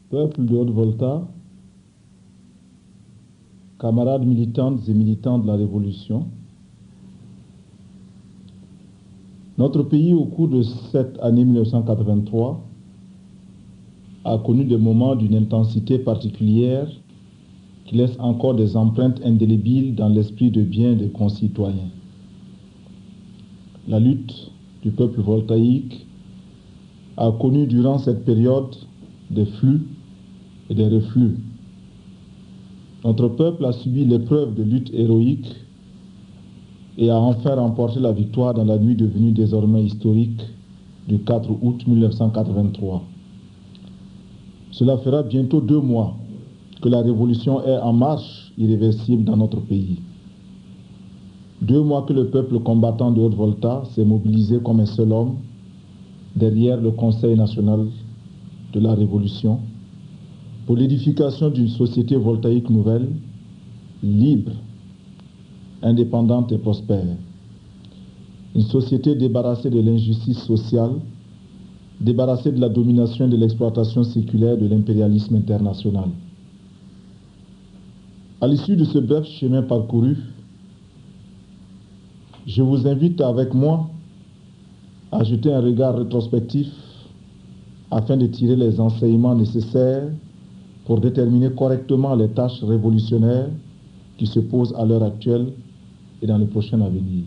Peuple de Haute-Volta, camarades militantes et militants de la Révolution, notre pays, au cours de cette année 1983, a connu des moments d'une intensité particulière qui laissent encore des empreintes indélébiles dans l'esprit de bien des concitoyens. La lutte du peuple voltaïque a connu durant cette période des flux et des reflux. Notre peuple a subi l'épreuve de lutte héroïque et a enfin remporté la victoire dans la nuit devenue désormais historique du 4 août 1983. Cela fera bientôt 2 mois que la révolution est en marche irréversible dans notre pays. 2 mois que le peuple combattant de Haute-Volta s'est mobilisé comme un seul homme derrière le Conseil national de la Révolution pour l'édification d'une société voltaïque nouvelle, libre, indépendante et prospère. Une société débarrassée de l'injustice sociale, débarrassée de la domination et de l'exploitation séculaire de l'impérialisme international. À l'issue de ce bref chemin parcouru, je vous invite avec moi à jeter un regard rétrospectif afin de tirer les enseignements nécessaires pour déterminer correctement les tâches révolutionnaires qui se posent à l'heure actuelle et dans le prochain avenir.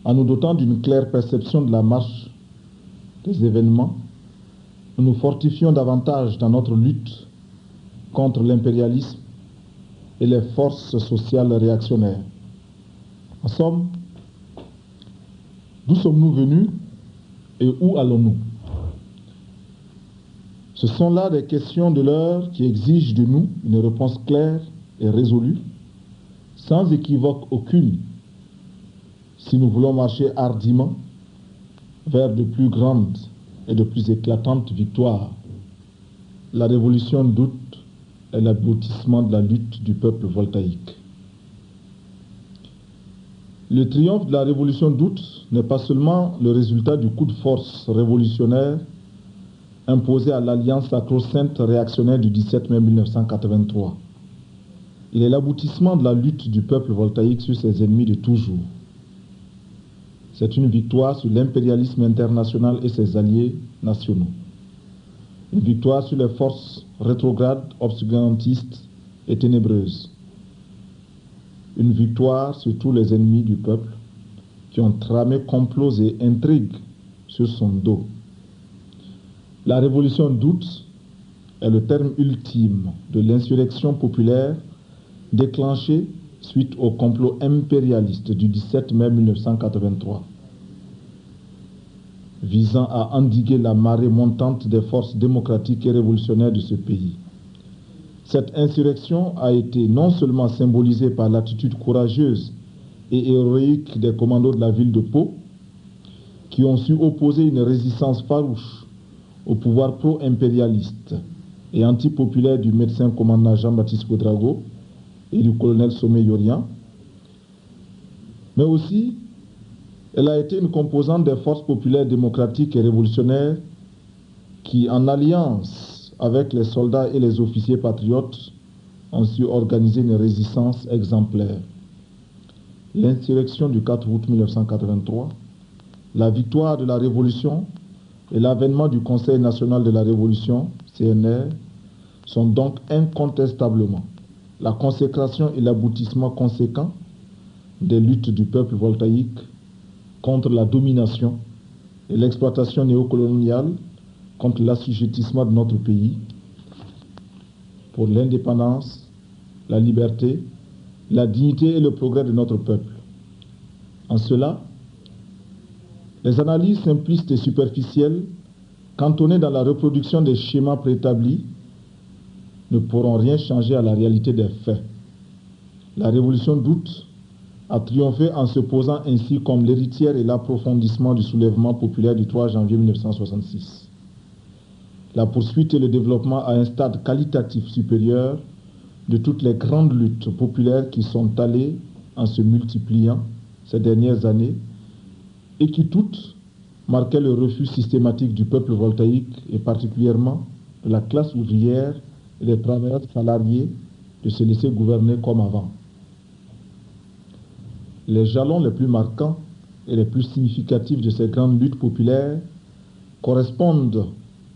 En nous dotant d'une claire perception de la marche des événements, nous nous fortifions davantage dans notre lutte contre l'impérialisme et les forces sociales réactionnaires. En somme, d'où sommes-nous venus et où allons-nous? Ce sont là des questions de l'heure qui exigent de nous une réponse claire et résolue, sans équivoque aucune, si nous voulons marcher hardiment vers de plus grandes et de plus éclatantes victoires. La révolution d'août est l'aboutissement de la lutte du peuple voltaïque. Le triomphe de la révolution d'août n'est pas seulement le résultat du coup de force révolutionnaire imposé à l'alliance sacro-sainte réactionnaire du 17 mai 1983. Il est l'aboutissement de la lutte du peuple voltaïque sur ses ennemis de toujours. C'est une victoire sur l'impérialisme international et ses alliés nationaux. Une victoire sur les forces rétrogrades, obscurantistes et ténébreuses. Une victoire sur tous les ennemis du peuple qui ont tramé complots et intrigues sur son dos. La révolution d'août est le terme ultime de l'insurrection populaire déclenchée suite au complot impérialiste du 17 mai 1983, visant à endiguer la marée montante des forces démocratiques et révolutionnaires de ce pays. Cette insurrection a été non seulement symbolisée par l'attitude courageuse et héroïque des commandos de la ville de Pau, qui ont su opposer une résistance farouche au pouvoir pro-impérialiste et antipopulaire du médecin commandant Jean-Baptiste Ouédraogo et du colonel Somé-Yorian, mais aussi elle a été une composante des forces populaires démocratiques et révolutionnaires qui, en alliance avec les soldats et les officiers patriotes, ont su organiser une résistance exemplaire. L'insurrection du 4 août 1983, la victoire de la Révolution et l'avènement du Conseil national de la Révolution, CNR, sont donc incontestablement la consécration et l'aboutissement conséquent des luttes du peuple voltaïque contre la domination et l'exploitation néocoloniale, contre l'assujettissement de notre pays, pour l'indépendance, la liberté, la dignité et le progrès de notre peuple. En cela, les analyses simplistes et superficielles, cantonnées dans la reproduction des schémas préétablis, ne pourront rien changer à la réalité des faits. La révolution d'août a triomphé en se posant ainsi comme l'héritière et l'approfondissement du soulèvement populaire du 3 janvier 1966. La poursuite et le développement à un stade qualitatif supérieur de toutes les grandes luttes populaires qui sont allées en se multipliant ces dernières années et qui toutes marquaient le refus systématique du peuple voltaïque et particulièrement de la classe ouvrière et des travailleurs salariés de se laisser gouverner comme avant. Les jalons les plus marquants et les plus significatifs de ces grandes luttes populaires correspondent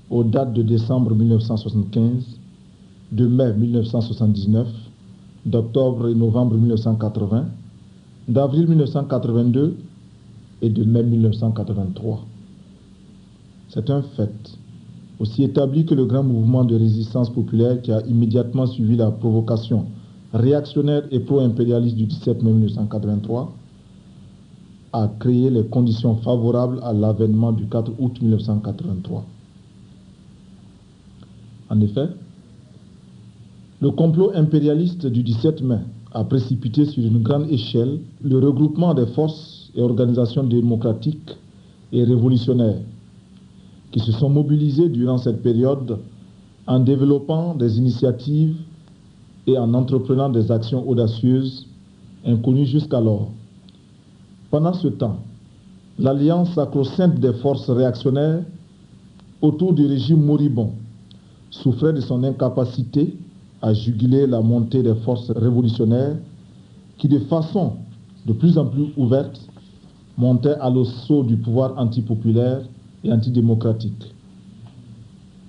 aux dates de décembre 1975, de mai 1979, d'octobre et novembre 1980, d'avril 1982 et de mai 1983. C'est un fait, aussi établi que le grand mouvement de résistance populaire qui a immédiatement suivi la provocation réactionnaire et pro-impérialiste du 17 mai 1983 a créé les conditions favorables à l'avènement du 4 août 1983. En effet, le complot impérialiste du 17 mai a précipité sur une grande échelle le regroupement des forces et organisations démocratiques et révolutionnaires qui se sont mobilisées durant cette période en développant des initiatives et en entreprenant des actions audacieuses inconnues jusqu'alors. Pendant ce temps, l'alliance sacro-sainte des forces réactionnaires autour du régime moribond souffrait de son incapacité à juguler la montée des forces révolutionnaires qui, de façon de plus en plus ouverte, montaient à l'assaut du pouvoir antipopulaire et antidémocratique.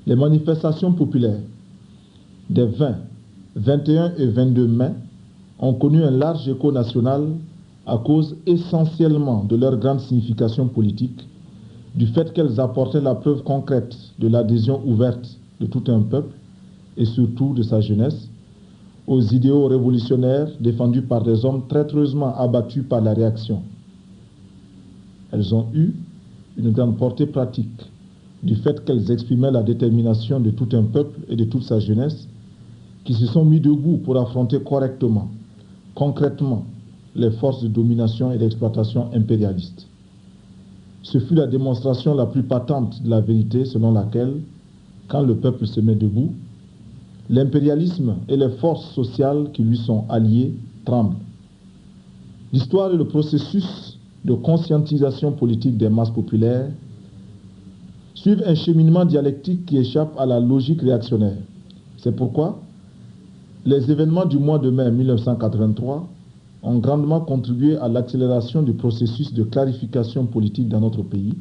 Les manifestations populaires des 20, 21 et 22 mai ont connu un large écho national à cause essentiellement de leur grande signification politique, du fait qu'elles apportaient la preuve concrète de l'adhésion ouverte de tout un peuple et surtout de sa jeunesse aux idéaux révolutionnaires défendus par des hommes traîtreusement abattus par la réaction. Elles ont eu une grande portée pratique du fait qu'elles exprimaient la détermination de tout un peuple et de toute sa jeunesse qui se sont mis debout pour affronter correctement, concrètement, les forces de domination et d'exploitation impérialistes. Ce fut la démonstration la plus patente de la vérité selon laquelle, quand le peuple se met debout, l'impérialisme et les forces sociales qui lui sont alliées tremblent. L'histoire et le processus de conscientisation politique des masses populaires suivent un cheminement dialectique qui échappe à la logique réactionnaire. C'est pourquoi les événements du mois de mai 1983 ont grandement contribué à l'accélération du processus de clarification politique dans notre pays,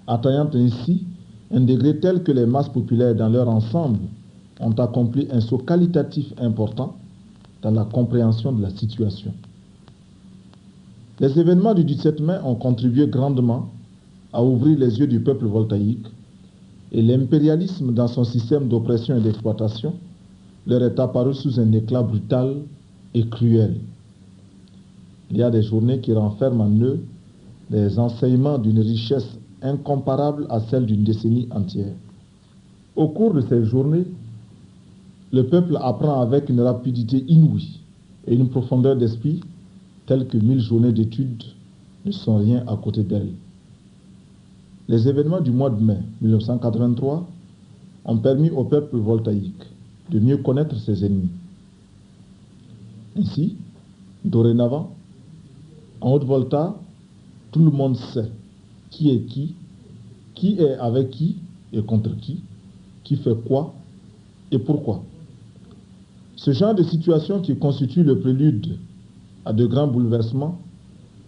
atteignant ainsi un degré tel que les masses populaires dans leur ensemble ont accompli un saut qualitatif important dans la compréhension de la situation. Les événements du 17 mai ont contribué grandement à ouvrir les yeux du peuple voltaïque et l'impérialisme dans son système d'oppression et d'exploitation leur est apparu sous un éclat brutal et cruel. Il y a des journées qui renferment en eux des enseignements d'une richesse incomparable à celle d'une décennie entière. Au cours de ces journées, le peuple apprend avec une rapidité inouïe et une profondeur d'esprit telle que 1000 journées d'études ne sont rien à côté d'elle. Les événements du mois de mai 1983 ont permis au peuple voltaïque de mieux connaître ses ennemis. Ainsi, dorénavant, en Haute-Volta, tout le monde sait qui est avec qui et contre qui qui fait quoi et pourquoi. Ce genre de situation qui constitue le prélude à de grands bouleversements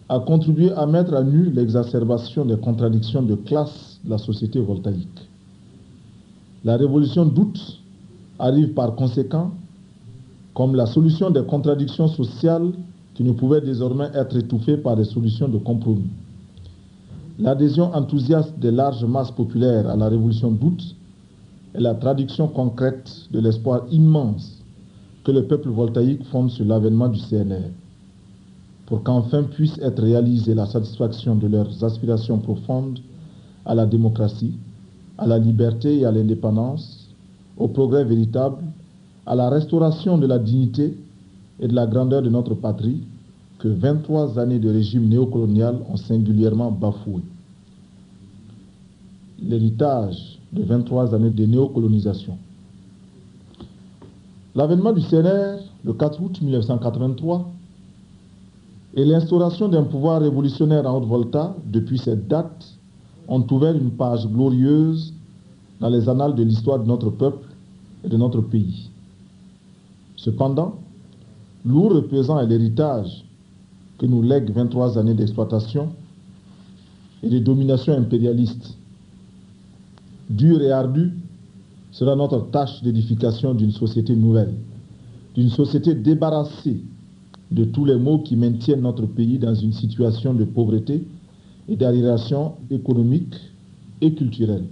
a contribué à mettre à nu l'exacerbation des contradictions de classe de la société voltaïque. La révolution d'août arrive par conséquent comme la solution des contradictions sociales qui ne pouvaient désormais être étouffées par des solutions de compromis. L'adhésion enthousiaste des larges masses populaires à la révolution d'août est la traduction concrète de l'espoir immense que le peuple voltaïque fonde sur l'avènement du CNR, pour qu'enfin puisse être réalisée la satisfaction de leurs aspirations profondes à la démocratie, à la liberté et à l'indépendance, au progrès véritable, à la restauration de la dignité et de la grandeur de notre patrie que 23 années de régime néocolonial ont singulièrement bafoué. L'héritage de 23 années de néocolonisation. L'avènement du CNR, le 4 août 1983, et l'instauration d'un pouvoir révolutionnaire en Haute-Volta, depuis cette date, ont ouvert une page glorieuse dans les annales de l'histoire de notre peuple et de notre pays. Cependant, lourd et pesant est l'héritage que nous lèguent 23 années d'exploitation et de domination impérialiste. Dure et ardue sera notre tâche d'édification d'une société nouvelle, d'une société débarrassée de tous les maux qui maintiennent notre pays dans une situation de pauvreté et d'arriération économique et culturelle.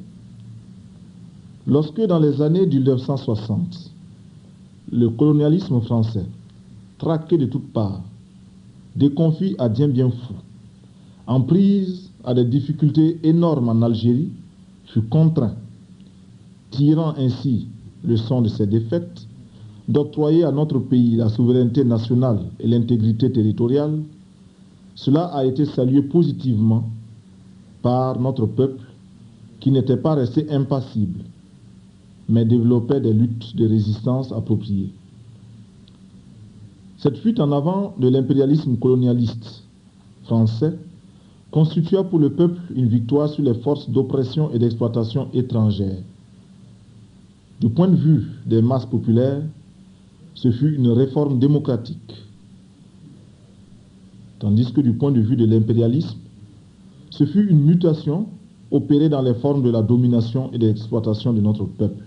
Lorsque dans les années 1960, le colonialisme français, traqué de toutes parts, déconfit à bien fou, en prise à des difficultés énormes en Algérie, fut contraint, tirant ainsi leçon de ses défaites, d'octroyer à notre pays la souveraineté nationale et l'intégrité territoriale. Cela a été salué positivement par notre peuple qui n'était pas resté impassible, mais développait des luttes de résistance appropriées. Cette fuite en avant de l'impérialisme colonialiste français constitua pour le peuple une victoire sur les forces d'oppression et d'exploitation étrangères. Du point de vue des masses populaires, ce fut une réforme démocratique, tandis que du point de vue de l'impérialisme, ce fut une mutation opérée dans les formes de la domination et de l'exploitation de notre peuple.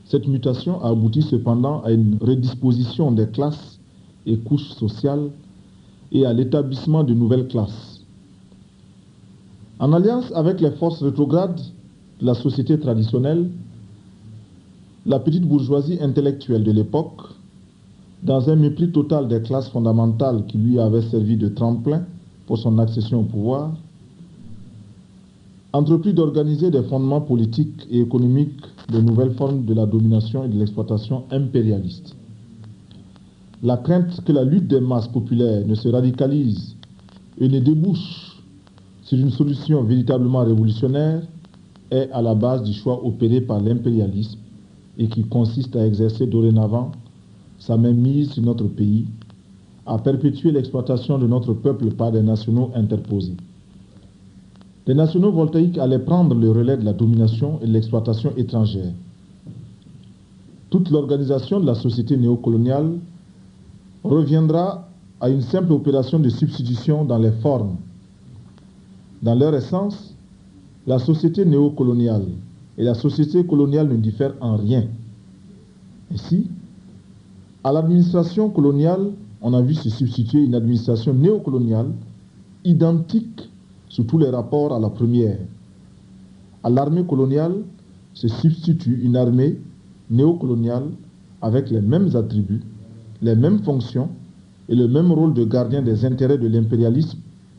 Cette mutation a abouti cependant à une redisposition des classes et couches sociales et à l'établissement de nouvelles classes. En alliance avec les forces rétrogrades de la société traditionnelle, la petite bourgeoisie intellectuelle de l'époque, dans un mépris total des classes fondamentales qui lui avaient servi de tremplin pour son accession au pouvoir, entreprit d'organiser des fondements politiques et économiques de nouvelles formes de la domination et de l'exploitation impérialiste. La crainte que la lutte des masses populaires ne se radicalise et ne débouche sur une solution véritablement révolutionnaire est à la base du choix opéré par l'impérialisme et qui consiste à exercer dorénavant sa mainmise sur notre pays, à perpétuer l'exploitation de notre peuple par des nationaux interposés. Les nationaux voltaïques allaient prendre le relais de la domination et de l'exploitation étrangère. Toute l'organisation de la société néocoloniale reviendra à une simple opération de substitution dans les formes. Dans leur essence, la société néocoloniale et la société coloniale ne diffèrent en rien. Ainsi, à l'administration coloniale, on a vu se substituer une administration néocoloniale identique sous tous les rapports à la première. À l'armée coloniale se substitue une armée néocoloniale avec les mêmes attributs, les mêmes fonctions et le même rôle de gardien des intérêts de l'impérialisme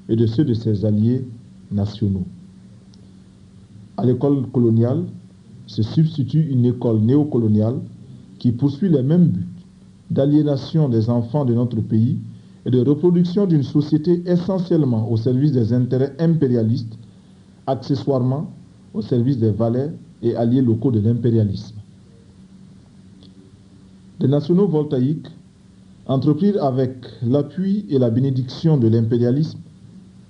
et de ceux de ses alliés nationaux. À l'école coloniale se substitue une école néocoloniale qui poursuit les mêmes buts d'aliénation des enfants de notre pays et de reproduction d'une société essentiellement au service des intérêts impérialistes, accessoirement au service des valets et alliés locaux de l'impérialisme. Les nationaux voltaïques entreprirent avec l'appui et la bénédiction de l'impérialisme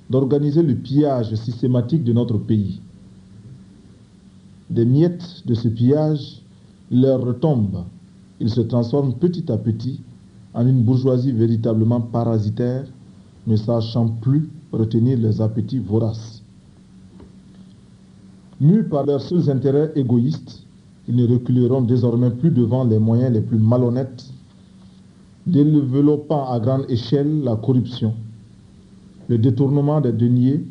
d'organiser le pillage systématique de notre pays. des miettes de ce pillage leur retombent. Ils se transforment petit à petit en une bourgeoisie véritablement parasitaire, ne sachant plus retenir les appétits voraces. Mus par leurs seuls intérêts égoïstes, ils ne reculeront désormais plus devant les moyens les plus malhonnêtes, développant à grande échelle la corruption, le détournement des deniers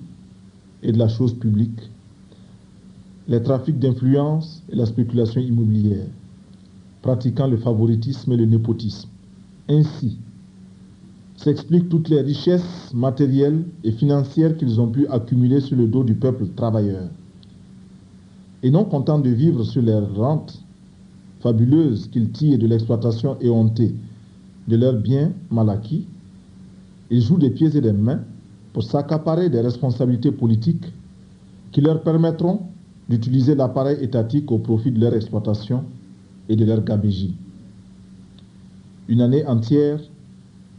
et de la chose publique, les trafics d'influence et la spéculation immobilière, pratiquant le favoritisme et le népotisme. Ainsi s'expliquent toutes les richesses matérielles et financières qu'ils ont pu accumuler sur le dos du peuple travailleur. Et non contents de vivre sur les rentes fabuleuses qu'ils tirent de l'exploitation éhontée de leurs biens mal acquis, ils jouent des pieds et des mains pour s'accaparer des responsabilités politiques qui leur permettront d'utiliser l'appareil étatique au profit de leur exploitation et de leur gabegie. Une année entière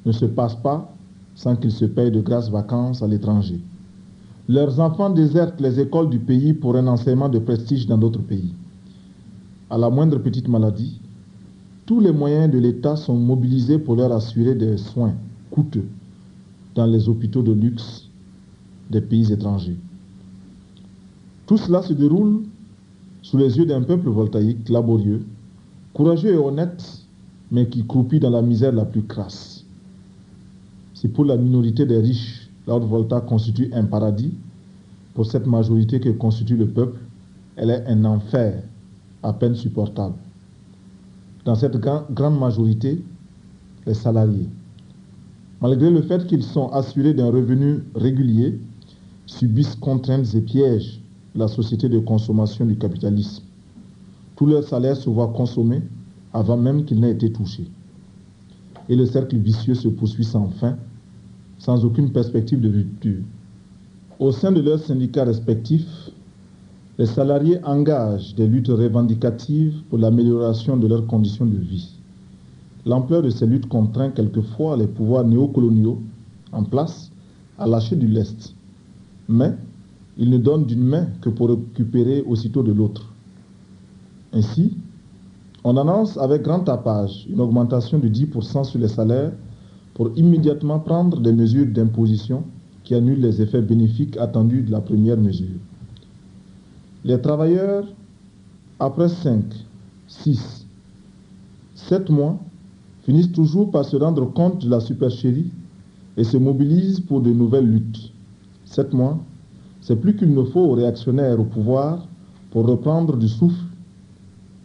ne se passe pas sans qu'ils se payent de grasses vacances à l'étranger. Leurs enfants désertent les écoles du pays pour un enseignement de prestige dans d'autres pays. À la moindre petite maladie, tous les moyens de l'État sont mobilisés pour leur assurer des soins coûteux dans les hôpitaux de luxe des pays étrangers. Tout cela se déroule sous les yeux d'un peuple voltaïque, laborieux, courageux et honnête, mais qui croupit dans la misère la plus crasse. C'est pour la minorité des riches, la Haute-Volta constitue un paradis. Pour cette majorité que constitue le peuple, elle est un enfer à peine supportable. Dans cette grande majorité, les salariés, malgré le fait qu'ils sont assurés d'un revenu régulier, subissent contraintes et pièges de la société de consommation du capitalisme. Tout leur salaire se voit consommé avant même qu'il n'ait été touché. Et le cercle vicieux se poursuit sans fin, sans aucune perspective de rupture. Au sein de leurs syndicats respectifs, les salariés engagent des luttes revendicatives pour l'amélioration de leurs conditions de vie. L'ampleur de ces luttes contraint quelquefois les pouvoirs néocoloniaux en place à lâcher du lest. Mais ils ne donnent d'une main que pour récupérer aussitôt de l'autre. Ainsi, on annonce avec grand tapage une augmentation de 10% sur les salaires pour immédiatement prendre des mesures d'imposition qui annulent les effets bénéfiques attendus de la première mesure. Les travailleurs, après 5, 6, 7 mois, finissent toujours par se rendre compte de la supercherie et se mobilisent pour de nouvelles luttes. 7 mois, c'est plus qu'il ne faut aux réactionnaires au pouvoir pour reprendre du souffle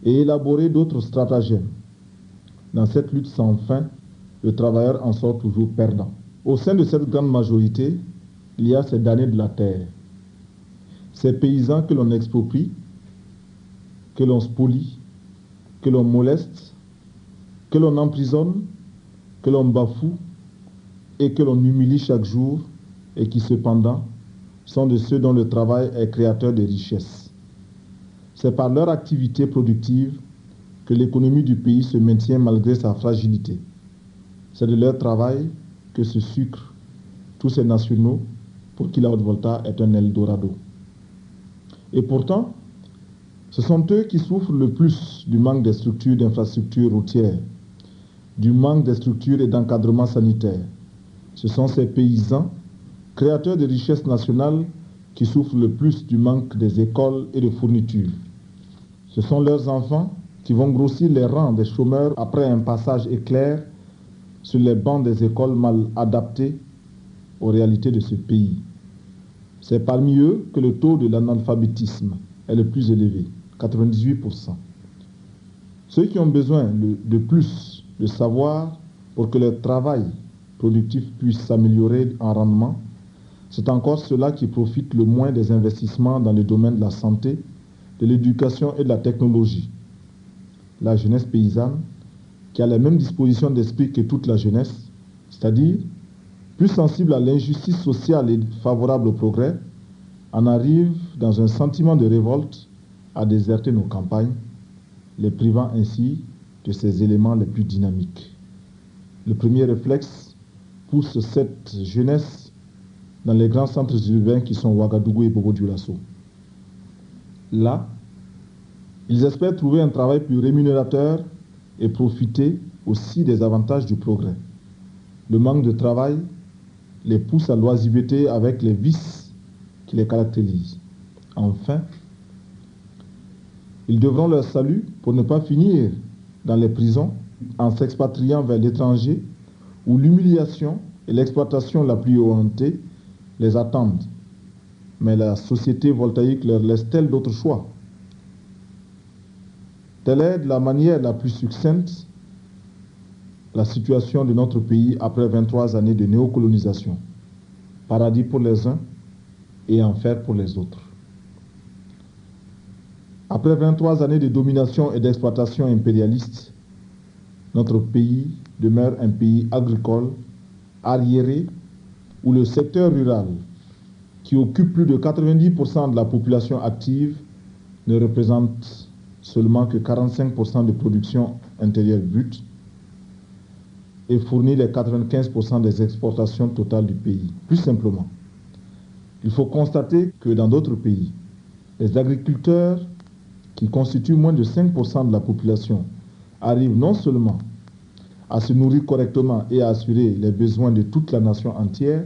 et élaborer d'autres stratagèmes. Dans cette lutte sans fin, le travailleur en sort toujours perdant. Au sein de cette grande majorité, il y a ces damnés de la terre, ces paysans que l'on exproprie, que l'on spolie, que l'on moleste, que l'on emprisonne, que l'on bafoue et que l'on humilie chaque jour et qui cependant sont de ceux dont le travail est créateur de richesses. C'est par leur activité productive que l'économie du pays se maintient malgré sa fragilité. C'est de leur travail que se sucrent tous ces nationaux pour qui la Haute-Volta est un Eldorado. Et pourtant, ce sont eux qui souffrent le plus du manque des structures d'infrastructures routières, du manque des structures et d'encadrement sanitaire. Ce sont ces paysans, créateurs de richesses nationales, qui souffrent le plus du manque des écoles et de fournitures. Ce sont leurs enfants qui vont grossir les rangs des chômeurs après un passage éclair sur les bancs des écoles mal adaptées aux réalités de ce pays. C'est parmi eux que le taux de l'analphabétisme est le plus élevé, 98%. Ceux qui ont besoin de plus de savoir pour que leur travail productif puisse s'améliorer en rendement, c'est encore ceux-là qui profitent le moins des investissements dans le domaine de la santé, de l'éducation et de la technologie. La jeunesse paysanne, qui a les mêmes dispositions d'esprit que toute la jeunesse, c'est-à-dire plus sensible à l'injustice sociale et favorable au progrès, en arrive dans un sentiment de révolte à déserter nos campagnes, les privant ainsi de ces éléments les plus dynamiques. Le premier réflexe pousse cette jeunesse dans les grands centres urbains qui sont Ouagadougou et Bobo-Dioulasso. Là, Ils espèrent trouver un travail plus rémunérateur et profiter aussi des avantages du progrès. Le manque de travail les pousse à l'oisiveté avec les vices qui les caractérisent. Enfin, ils devront leur salut pour ne pas finir dans les prisons en s'expatriant vers l'étranger où l'humiliation et l'exploitation la plus hontée les attendent. Mais la société voltaïque leur laisse-t-elle d'autres choix? Telle est de la manière la plus succincte la situation de notre pays après 23 années de néocolonisation. Paradis pour les uns et enfer pour les autres. Après 23 années de domination et d'exploitation impérialiste, notre pays demeure un pays agricole, arriéré, où le secteur rural, qui occupe plus de 90% de la population active, ne représente seulement que 45% de production intérieure brute et fournit les 95% des exportations totales du pays. Plus simplement, il faut constater que dans d'autres pays, les agriculteurs, qui constituent moins de 5% de la population, arrivent non seulement à se nourrir correctement et à assurer les besoins de toute la nation entière,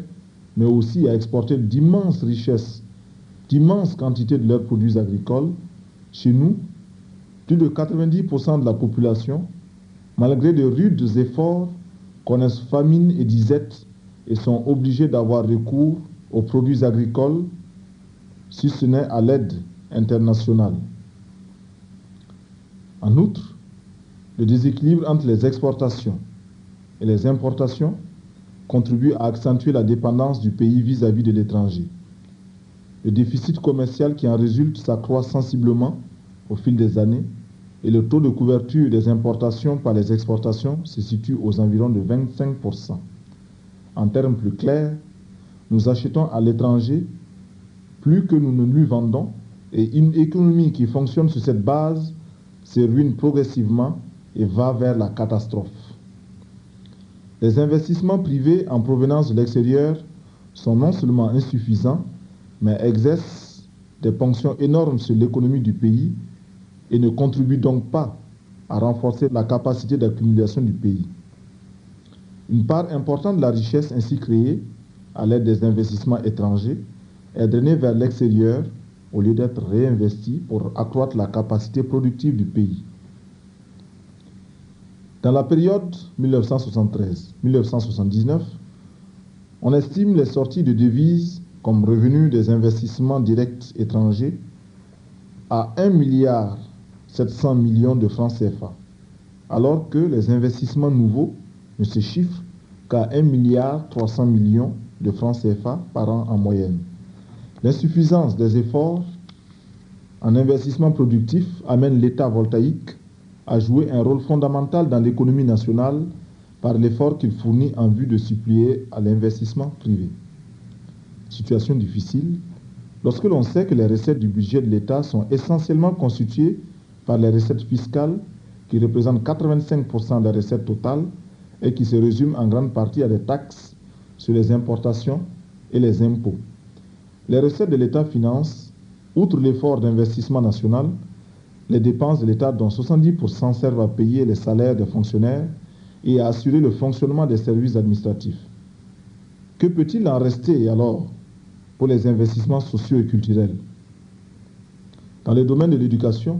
mais aussi à exporter d'immenses richesses, d'immenses quantités de leurs produits agricoles. Chez nous, plus de 90% de la population, malgré de rudes efforts, connaissent famine et disette et sont obligés d'avoir recours aux produits agricoles, si ce n'est à l'aide internationale. En outre, le déséquilibre entre les exportations et les importations contribue à accentuer la dépendance du pays vis-à-vis de l'étranger. Le déficit commercial qui en résulte s'accroît sensiblement au fil des années et le taux de couverture des importations par les exportations se situe aux environs de 25%. En termes plus clairs, nous achetons à l'étranger plus que nous ne lui vendons et une économie qui fonctionne sur cette base se ruine progressivement et va vers la catastrophe. Les investissements privés en provenance de l'extérieur sont non seulement insuffisants, mais exercent des ponctions énormes sur l'économie du pays et ne contribuent donc pas à renforcer la capacité d'accumulation du pays. Une part importante de la richesse ainsi créée à l'aide des investissements étrangers est drainée vers l'extérieur au lieu d'être réinvestie pour accroître la capacité productive du pays. Dans la période 1973-1979, on estime les sorties de devises comme revenus des investissements directs étrangers à 1,7 milliard de francs CFA, alors que les investissements nouveaux ne se chiffrent qu'à 1,3 milliard de francs CFA par an en moyenne. L'insuffisance des efforts en investissement productif amène l'État voltaïque à jouer un rôle fondamental dans l'économie nationale par l'effort qu'il fournit en vue de suppléer à l'investissement privé. Situation difficile lorsque l'on sait que les recettes du budget de l'État sont essentiellement constituées par les recettes fiscales qui représentent 85% des recettes totales et qui se résument en grande partie à des taxes sur les importations et les impôts. Les recettes de l'État financent, outre l'effort d'investissement national, les dépenses de l'État dont 70% servent à payer les salaires des fonctionnaires et à assurer le fonctionnement des services administratifs. Que peut-il en rester alors pour les investissements sociaux et culturels? Dans le domaine de l'éducation,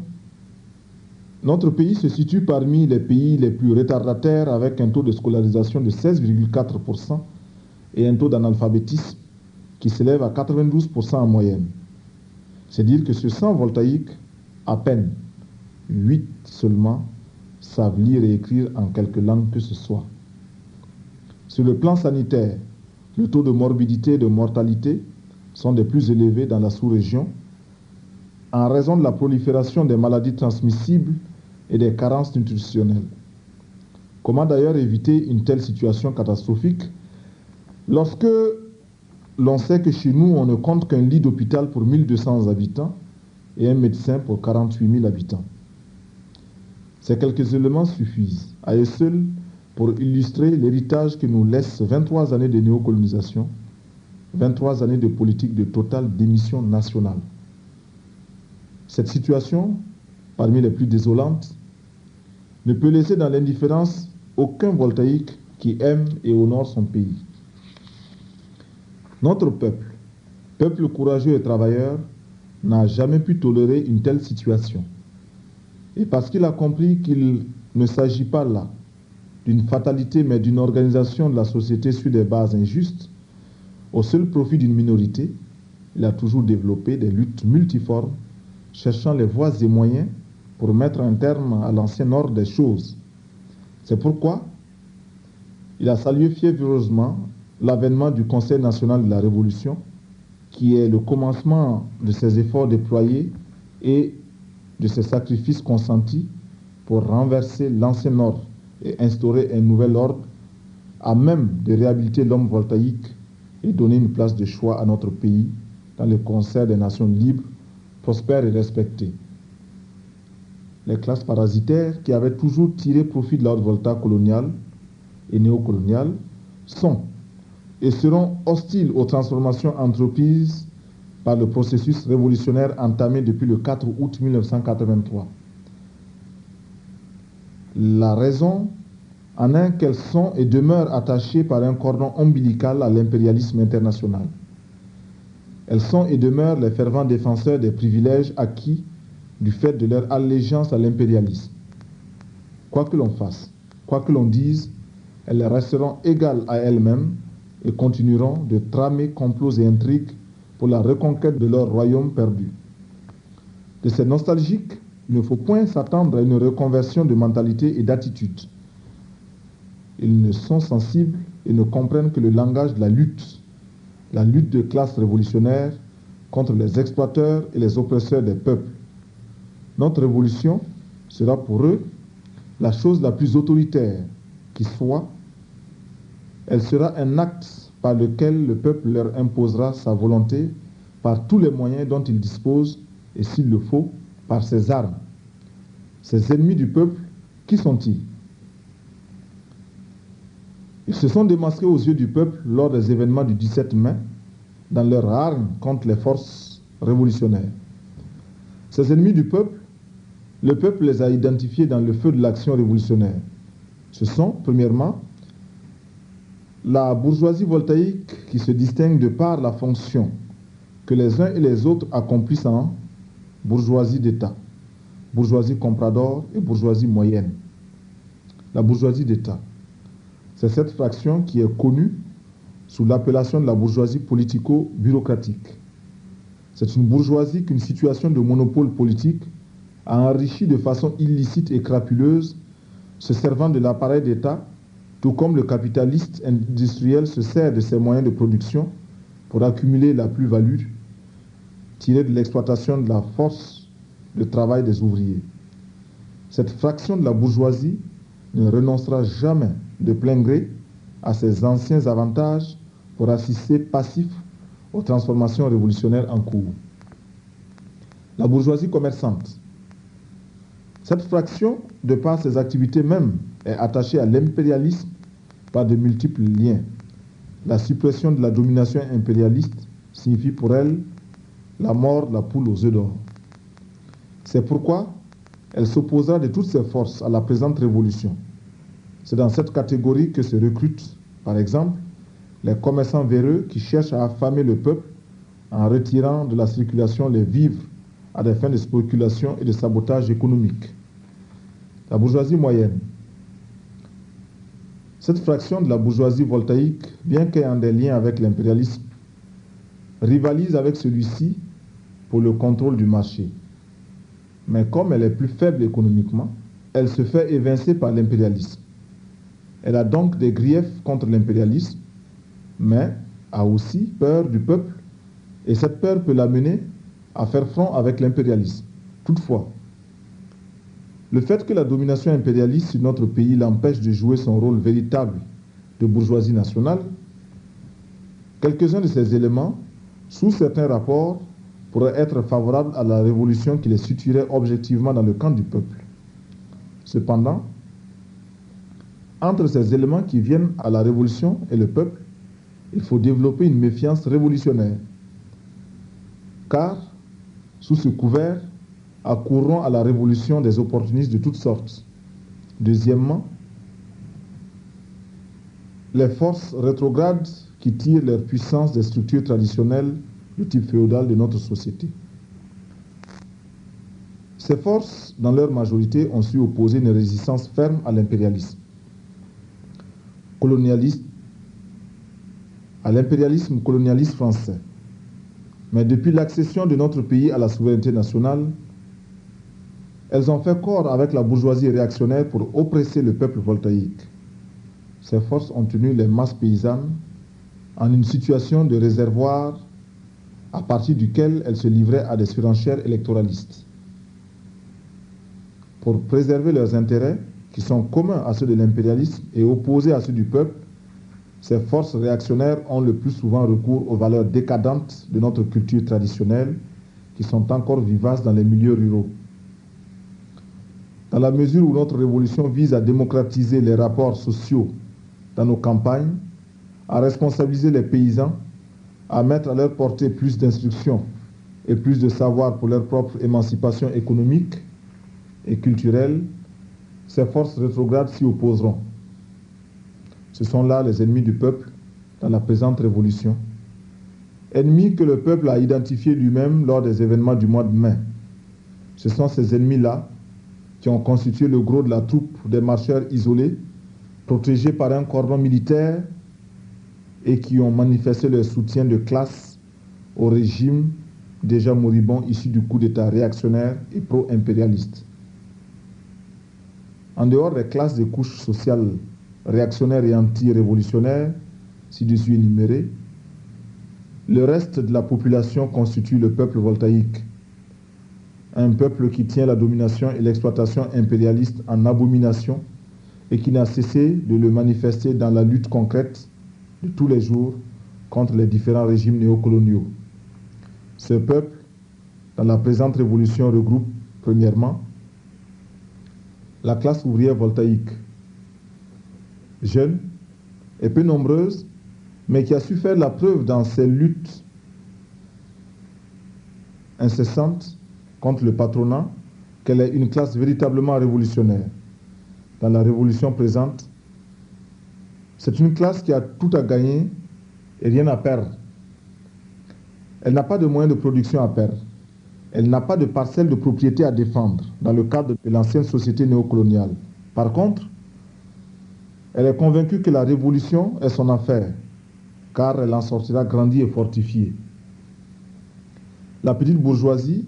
notre pays se situe parmi les pays les plus retardataires avec un taux de scolarisation de 16,4% et un taux d'analphabétisme qui s'élève à 92% en moyenne. C'est dire que sur 100 voltaïques, à peine 8 seulement savent lire et écrire en quelque langue que ce soit. Sur le plan sanitaire, le taux de morbidité et de mortalité sont des plus élevés dans la sous-région en raison de la prolifération des maladies transmissibles et des carences nutritionnelles. Comment d'ailleurs éviter une telle situation catastrophique lorsque l'on sait que chez nous, on ne compte qu'un lit d'hôpital pour 1200 habitants et un médecin pour 48 000 habitants. Ces quelques éléments suffisent à eux seuls pour illustrer l'héritage que nous laissent 23 années de néocolonisation, 23 années de politique de totale démission nationale. Cette situation parmi les plus désolantes, ne peut laisser dans l'indifférence aucun voltaïque qui aime et honore son pays. Notre peuple, peuple courageux et travailleur, n'a jamais pu tolérer une telle situation. Et parce qu'il a compris qu'il ne s'agit pas là d'une fatalité, mais d'une organisation de la société sur des bases injustes, au seul profit d'une minorité, il a toujours développé des luttes multiformes, cherchant les voies et moyens pour mettre un terme à l'ancien ordre des choses. C'est pourquoi il a salué fiévreusement l'avènement du Conseil national de la Révolution, qui est le commencement de ses efforts déployés et de ses sacrifices consentis pour renverser l'ancien ordre et instaurer un nouvel ordre à même de réhabiliter l'homme voltaïque et donner une place de choix à notre pays dans le concert des nations libres, prospères et respectées. Les classes parasitaires qui avaient toujours tiré profit de l'ordre volta colonial et néocolonial sont et seront hostiles aux transformations entreprises par le processus révolutionnaire entamé depuis le 4 août 1983. La raison en est qu'elles sont et demeurent attachées par un cordon ombilical à l'impérialisme international. Elles sont et demeurent les fervents défenseurs des privilèges acquis du fait de leur allégeance à l'impérialisme. Quoi que l'on fasse, quoi que l'on dise, elles resteront égales à elles-mêmes et continueront de tramer complots et intrigues pour la reconquête de leur royaume perdu. De ces nostalgiques, il ne faut point s'attendre à une reconversion de mentalité et d'attitude. Ils ne sont sensibles et ne comprennent que le langage de la lutte de classe révolutionnaire contre les exploiteurs et les oppresseurs des peuples. Notre révolution sera pour eux la chose la plus autoritaire qui soit. Elle sera un acte par lequel le peuple leur imposera sa volonté par tous les moyens dont il dispose et, s'il le faut, par ses armes. Ces ennemis du peuple, qui sont-ils? Ils se sont démasqués aux yeux du peuple lors des événements du 17 mai dans leur arme contre les forces révolutionnaires. Ces ennemis du peuple, le peuple les a identifiés dans le feu de l'action révolutionnaire. Ce sont, premièrement, la bourgeoisie voltaïque qui se distingue de par la fonction que les uns et les autres accomplissent en bourgeoisie d'État, bourgeoisie comprador et bourgeoisie moyenne. La bourgeoisie d'État, c'est cette fraction qui est connue sous l'appellation de la bourgeoisie politico-bureaucratique. C'est une bourgeoisie qu'une situation de monopole politique a enrichie de façon illicite et crapuleuse, se servant de l'appareil d'État, tout comme le capitaliste industriel se sert de ses moyens de production pour accumuler la plus-value tirée de l'exploitation de la force de travail des ouvriers. Cette fraction de la bourgeoisie ne renoncera jamais de plein gré à ses anciens avantages pour assister passif aux transformations révolutionnaires en cours. La bourgeoisie commerçante. Cette fraction, de par ses activités même, est attachée à l'impérialisme par de multiples liens. La suppression de la domination impérialiste signifie pour elle la mort de la poule aux œufs d'or. C'est pourquoi elle s'opposera de toutes ses forces à la présente révolution. C'est dans cette catégorie que se recrutent, par exemple, les commerçants véreux qui cherchent à affamer le peuple en retirant de la circulation les vivres à des fins de spéculation et de sabotage économique. La bourgeoisie moyenne. Cette fraction de la bourgeoisie voltaïque, bien qu'ayant des liens avec l'impérialisme, rivalise avec celui-ci pour le contrôle du marché. Mais comme elle est plus faible économiquement, elle se fait évincer par l'impérialisme. Elle a donc des griefs contre l'impérialisme, mais a aussi peur du peuple, et cette peur peut l'amener à faire front avec l'impérialisme. Toutefois, le fait que la domination impérialiste sur notre pays l'empêche de jouer son rôle véritable de bourgeoisie nationale, quelques-uns de ces éléments, sous certains rapports, pourraient être favorables à la révolution qui les situerait objectivement dans le camp du peuple. Cependant, entre ces éléments qui viennent à la révolution et le peuple, il faut développer une méfiance révolutionnaire. Car, sous ce couvert, accourront à la révolution des opportunistes de toutes sortes. Deuxièmement, les forces rétrogrades qui tirent leur puissance des structures traditionnelles de type féodal de notre société. Ces forces, dans leur majorité, ont su opposer une résistance ferme à l'impérialisme colonialiste français. Mais depuis l'accession de notre pays à la souveraineté nationale, elles ont fait corps avec la bourgeoisie réactionnaire pour oppresser le peuple voltaïque. Ces forces ont tenu les masses paysannes en une situation de réservoir à partir duquel elles se livraient à des surenchères électoralistes. Pour préserver leurs intérêts, qui sont communs à ceux de l'impérialisme et opposés à ceux du peuple, ces forces réactionnaires ont le plus souvent recours aux valeurs décadentes de notre culture traditionnelle, qui sont encore vivaces dans les milieux ruraux. Dans la mesure où notre révolution vise à démocratiser les rapports sociaux dans nos campagnes, à responsabiliser les paysans, à mettre à leur portée plus d'instruction et plus de savoir pour leur propre émancipation économique et culturelle, ces forces rétrogrades s'y opposeront. Ce sont là les ennemis du peuple dans la présente révolution. Ennemis que le peuple a identifiés lui-même lors des événements du mois de mai. Ce sont ces ennemis-là qui ont constitué le gros de la troupe des marcheurs isolés, protégés par un cordon militaire et qui ont manifesté leur soutien de classe au régime déjà moribond issu du coup d'État réactionnaire et pro-impérialiste. En dehors des classes de couches sociales réactionnaires et anti-révolutionnaires, ci-dessus énumérées, le reste de la population constitue le peuple voltaïque, un peuple qui tient la domination et l'exploitation impérialiste en abomination et qui n'a cessé de le manifester dans la lutte concrète de tous les jours contre les différents régimes néocoloniaux. Ce peuple, dans la présente révolution, regroupe premièrement la classe ouvrière voltaïque, jeune et peu nombreuse, mais qui a su faire la preuve dans ses luttes incessantes contre le patronat qu'elle est une classe véritablement révolutionnaire. Dans la révolution présente, c'est une classe qui a tout à gagner et rien à perdre. Elle n'a pas de moyens de production à perdre. Elle n'a pas de parcelle de propriété à défendre dans le cadre de l'ancienne société néocoloniale. Par contre, elle est convaincue que la révolution est son affaire, car elle en sortira grandie et fortifiée. La petite bourgeoisie,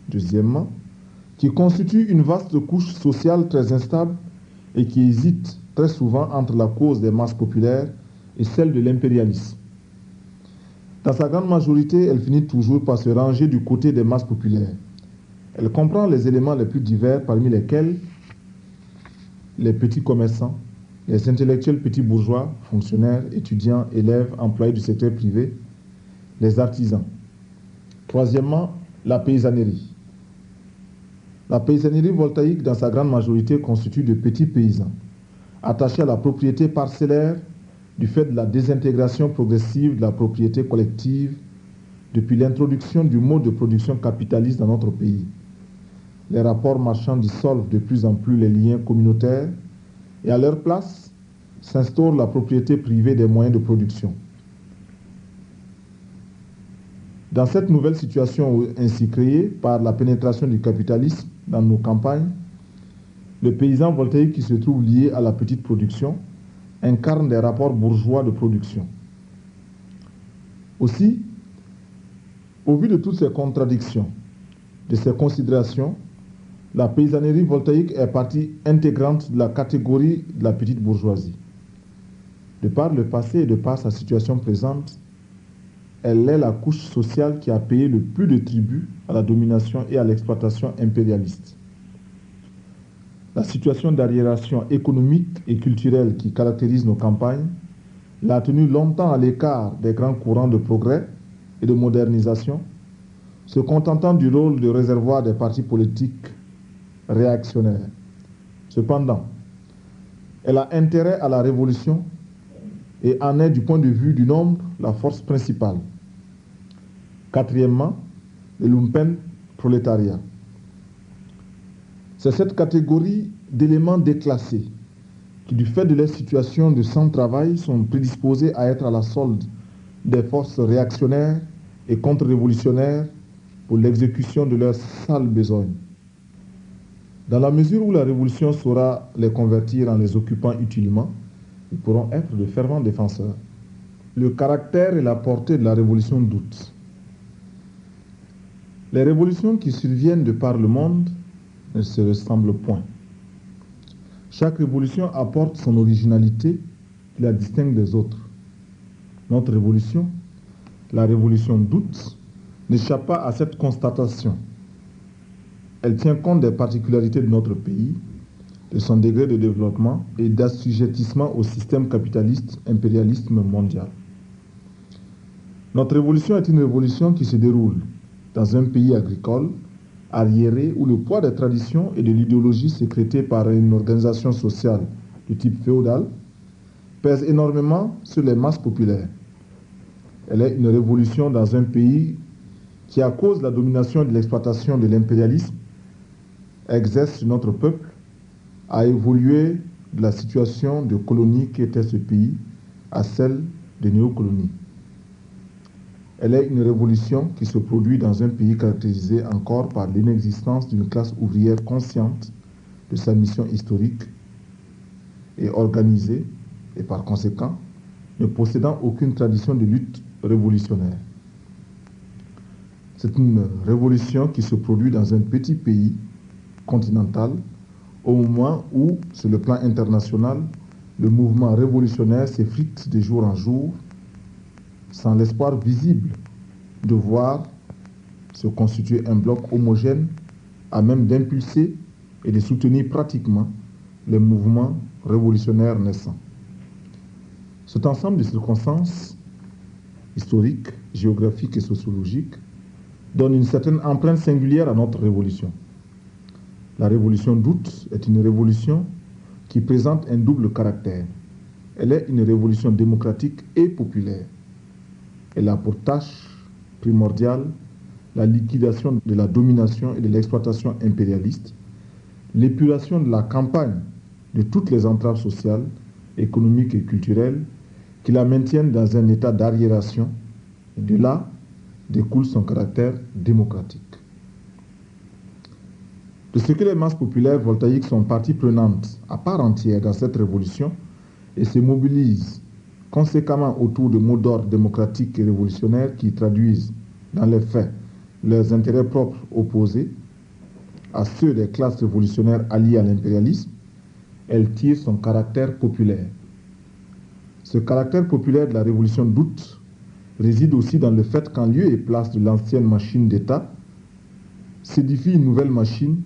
deuxièmement, qui constitue une vaste couche sociale très instable et qui hésite très souvent entre la cause des masses populaires et celle de l'impérialisme. Dans sa grande majorité, elle finit toujours par se ranger du côté des masses populaires. Elle comprend les éléments les plus divers, parmi lesquels les petits commerçants, les intellectuels petits bourgeois, fonctionnaires, étudiants, élèves, employés du secteur privé, les artisans. Troisièmement, la paysannerie. La paysannerie voltaïque, dans sa grande majorité, constitue de petits paysans, attachés à la propriété parcellaire du fait de la désintégration progressive de la propriété collective depuis l'introduction du mode de production capitaliste dans notre pays. Les rapports marchands dissolvent de plus en plus les liens communautaires et à leur place s'instaure la propriété privée des moyens de production. Dans cette nouvelle situation ainsi créée par la pénétration du capitalisme dans nos campagnes, le paysan voltaïque qui se trouve lié à la petite production incarne des rapports bourgeois de production. Aussi, au vu de toutes ces contradictions, de ces considérations, la paysannerie voltaïque est partie intégrante de la catégorie de la petite bourgeoisie. De par le passé et de par sa situation présente, elle est la couche sociale qui a payé le plus de tribut à la domination et à l'exploitation impérialiste. La situation d'arriération économique et culturelle qui caractérise nos campagnes l'a tenu longtemps à l'écart des grands courants de progrès et de modernisation, se contentant du rôle de réservoir des partis politiques réactionnaires. Cependant, elle a intérêt à la révolution et en est, du point de vue du nombre, la force principale. Quatrièmement, le lumpen prolétariat. C'est cette catégorie d'éléments déclassés qui, du fait de leur situation de sans-travail, sont prédisposés à être à la solde des forces réactionnaires et contre-révolutionnaires pour l'exécution de leurs sales besognes. Dans la mesure où la révolution saura les convertir en les occupant utilement, ils pourront être de fervents défenseurs. Le caractère et la portée de la révolution d'août. Les révolutions qui surviennent de par le monde ne se ressemblent point. Chaque révolution apporte son originalité qui la distingue des autres. Notre révolution, la révolution d'août, n'échappe pas à cette constatation. Elle tient compte des particularités de notre pays, de son degré de développement et d'assujettissement au système capitaliste impérialiste mondial. Notre révolution est une révolution qui se déroule dans un pays agricole, arriéré, où le poids des traditions et de l'idéologie sécrétée par une organisation sociale de type féodal pèse énormément sur les masses populaires. Elle est une révolution dans un pays qui, à cause de la domination et de l'exploitation de l'impérialisme, exerce sur notre peuple à évoluer de la situation de colonie qu'était ce pays à celle de néocolonies. Elle est une révolution qui se produit dans un pays caractérisé encore par l'inexistence d'une classe ouvrière consciente de sa mission historique et organisée, et par conséquent, ne possédant aucune tradition de lutte révolutionnaire. C'est une révolution qui se produit dans un petit pays continental au moment où, sur le plan international, le mouvement révolutionnaire s'effrite de jour en jour sans l'espoir visible de voir se constituer un bloc homogène à même d'impulser et de soutenir pratiquement les mouvements révolutionnaires naissants. Cet ensemble de circonstances historiques, géographiques et sociologiques donne une certaine empreinte singulière à notre révolution. La révolution d'août est une révolution qui présente un double caractère. Elle est une révolution démocratique et populaire. Elle a pour tâche primordiale la liquidation de la domination et de l'exploitation impérialiste, l'épuration de la campagne de toutes les entraves sociales, économiques et culturelles qui la maintiennent dans un état d'arriération, et de là découle son caractère démocratique. De ce que les masses populaires voltaïques sont partie prenante à part entière dans cette révolution et se mobilisent conséquemment autour de mots d'ordre démocratiques et révolutionnaires qui traduisent dans les faits leurs intérêts propres opposés à ceux des classes révolutionnaires alliées à l'impérialisme, elle tire son caractère populaire. Ce caractère populaire de la révolution d'août réside aussi dans le fait qu'en lieu et place de l'ancienne machine d'État, s'édifie une nouvelle machine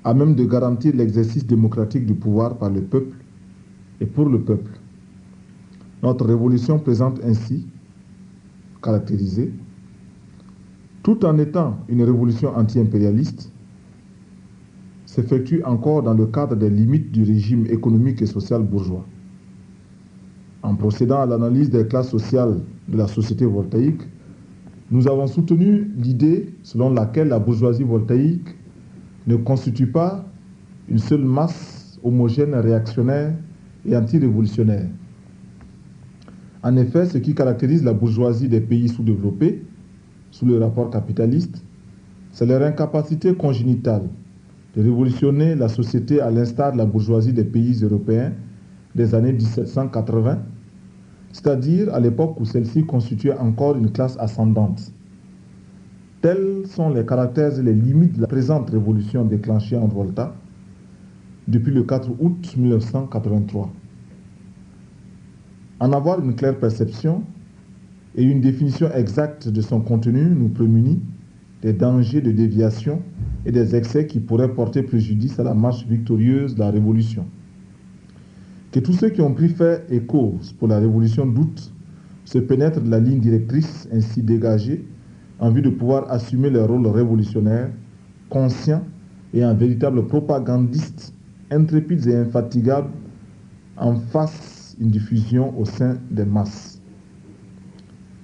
à même de garantir l'exercice démocratique du pouvoir par le peuple et pour le peuple. Notre révolution présente ainsi, caractérisée, tout en étant une révolution anti-impérialiste, s'effectue encore dans le cadre des limites du régime économique et social bourgeois. En procédant à l'analyse des classes sociales de la société voltaïque, nous avons soutenu l'idée selon laquelle la bourgeoisie voltaïque ne constitue pas une seule masse homogène, réactionnaire et anti-révolutionnaire. En effet, ce qui caractérise la bourgeoisie des pays sous-développés, sous le rapport capitaliste, c'est leur incapacité congénitale de révolutionner la société à l'instar de la bourgeoisie des pays européens des années 1780, c'est-à-dire à l'époque où celle-ci constituait encore une classe ascendante. Tels sont les caractères et les limites de la présente révolution déclenchée en Volta depuis le 4 août 1983. En avoir une claire perception et une définition exacte de son contenu nous prémunit des dangers de déviation et des excès qui pourraient porter préjudice à la marche victorieuse de la révolution. Que tous ceux qui ont pris fait et cause pour la révolution d'août se pénètrent de la ligne directrice ainsi dégagée en vue de pouvoir assumer leur rôle révolutionnaire, conscient et un véritable propagandiste, intrépides et infatigables, en face une diffusion au sein des masses.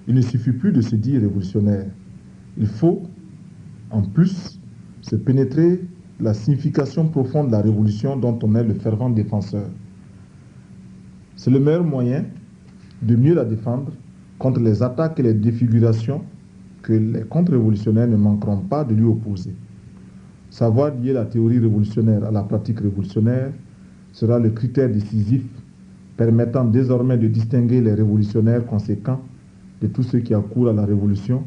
Il ne suffit plus de se dire révolutionnaire. Il faut, en plus, se pénétrer la signification profonde de la révolution dont on est le fervent défenseur. C'est le meilleur moyen de mieux la défendre contre les attaques et les défigurations que les contre-révolutionnaires ne manqueront pas de lui opposer. Savoir lier la théorie révolutionnaire à la pratique révolutionnaire sera le critère décisif permettant désormais de distinguer les révolutionnaires conséquents de tous ceux qui accourent à la révolution,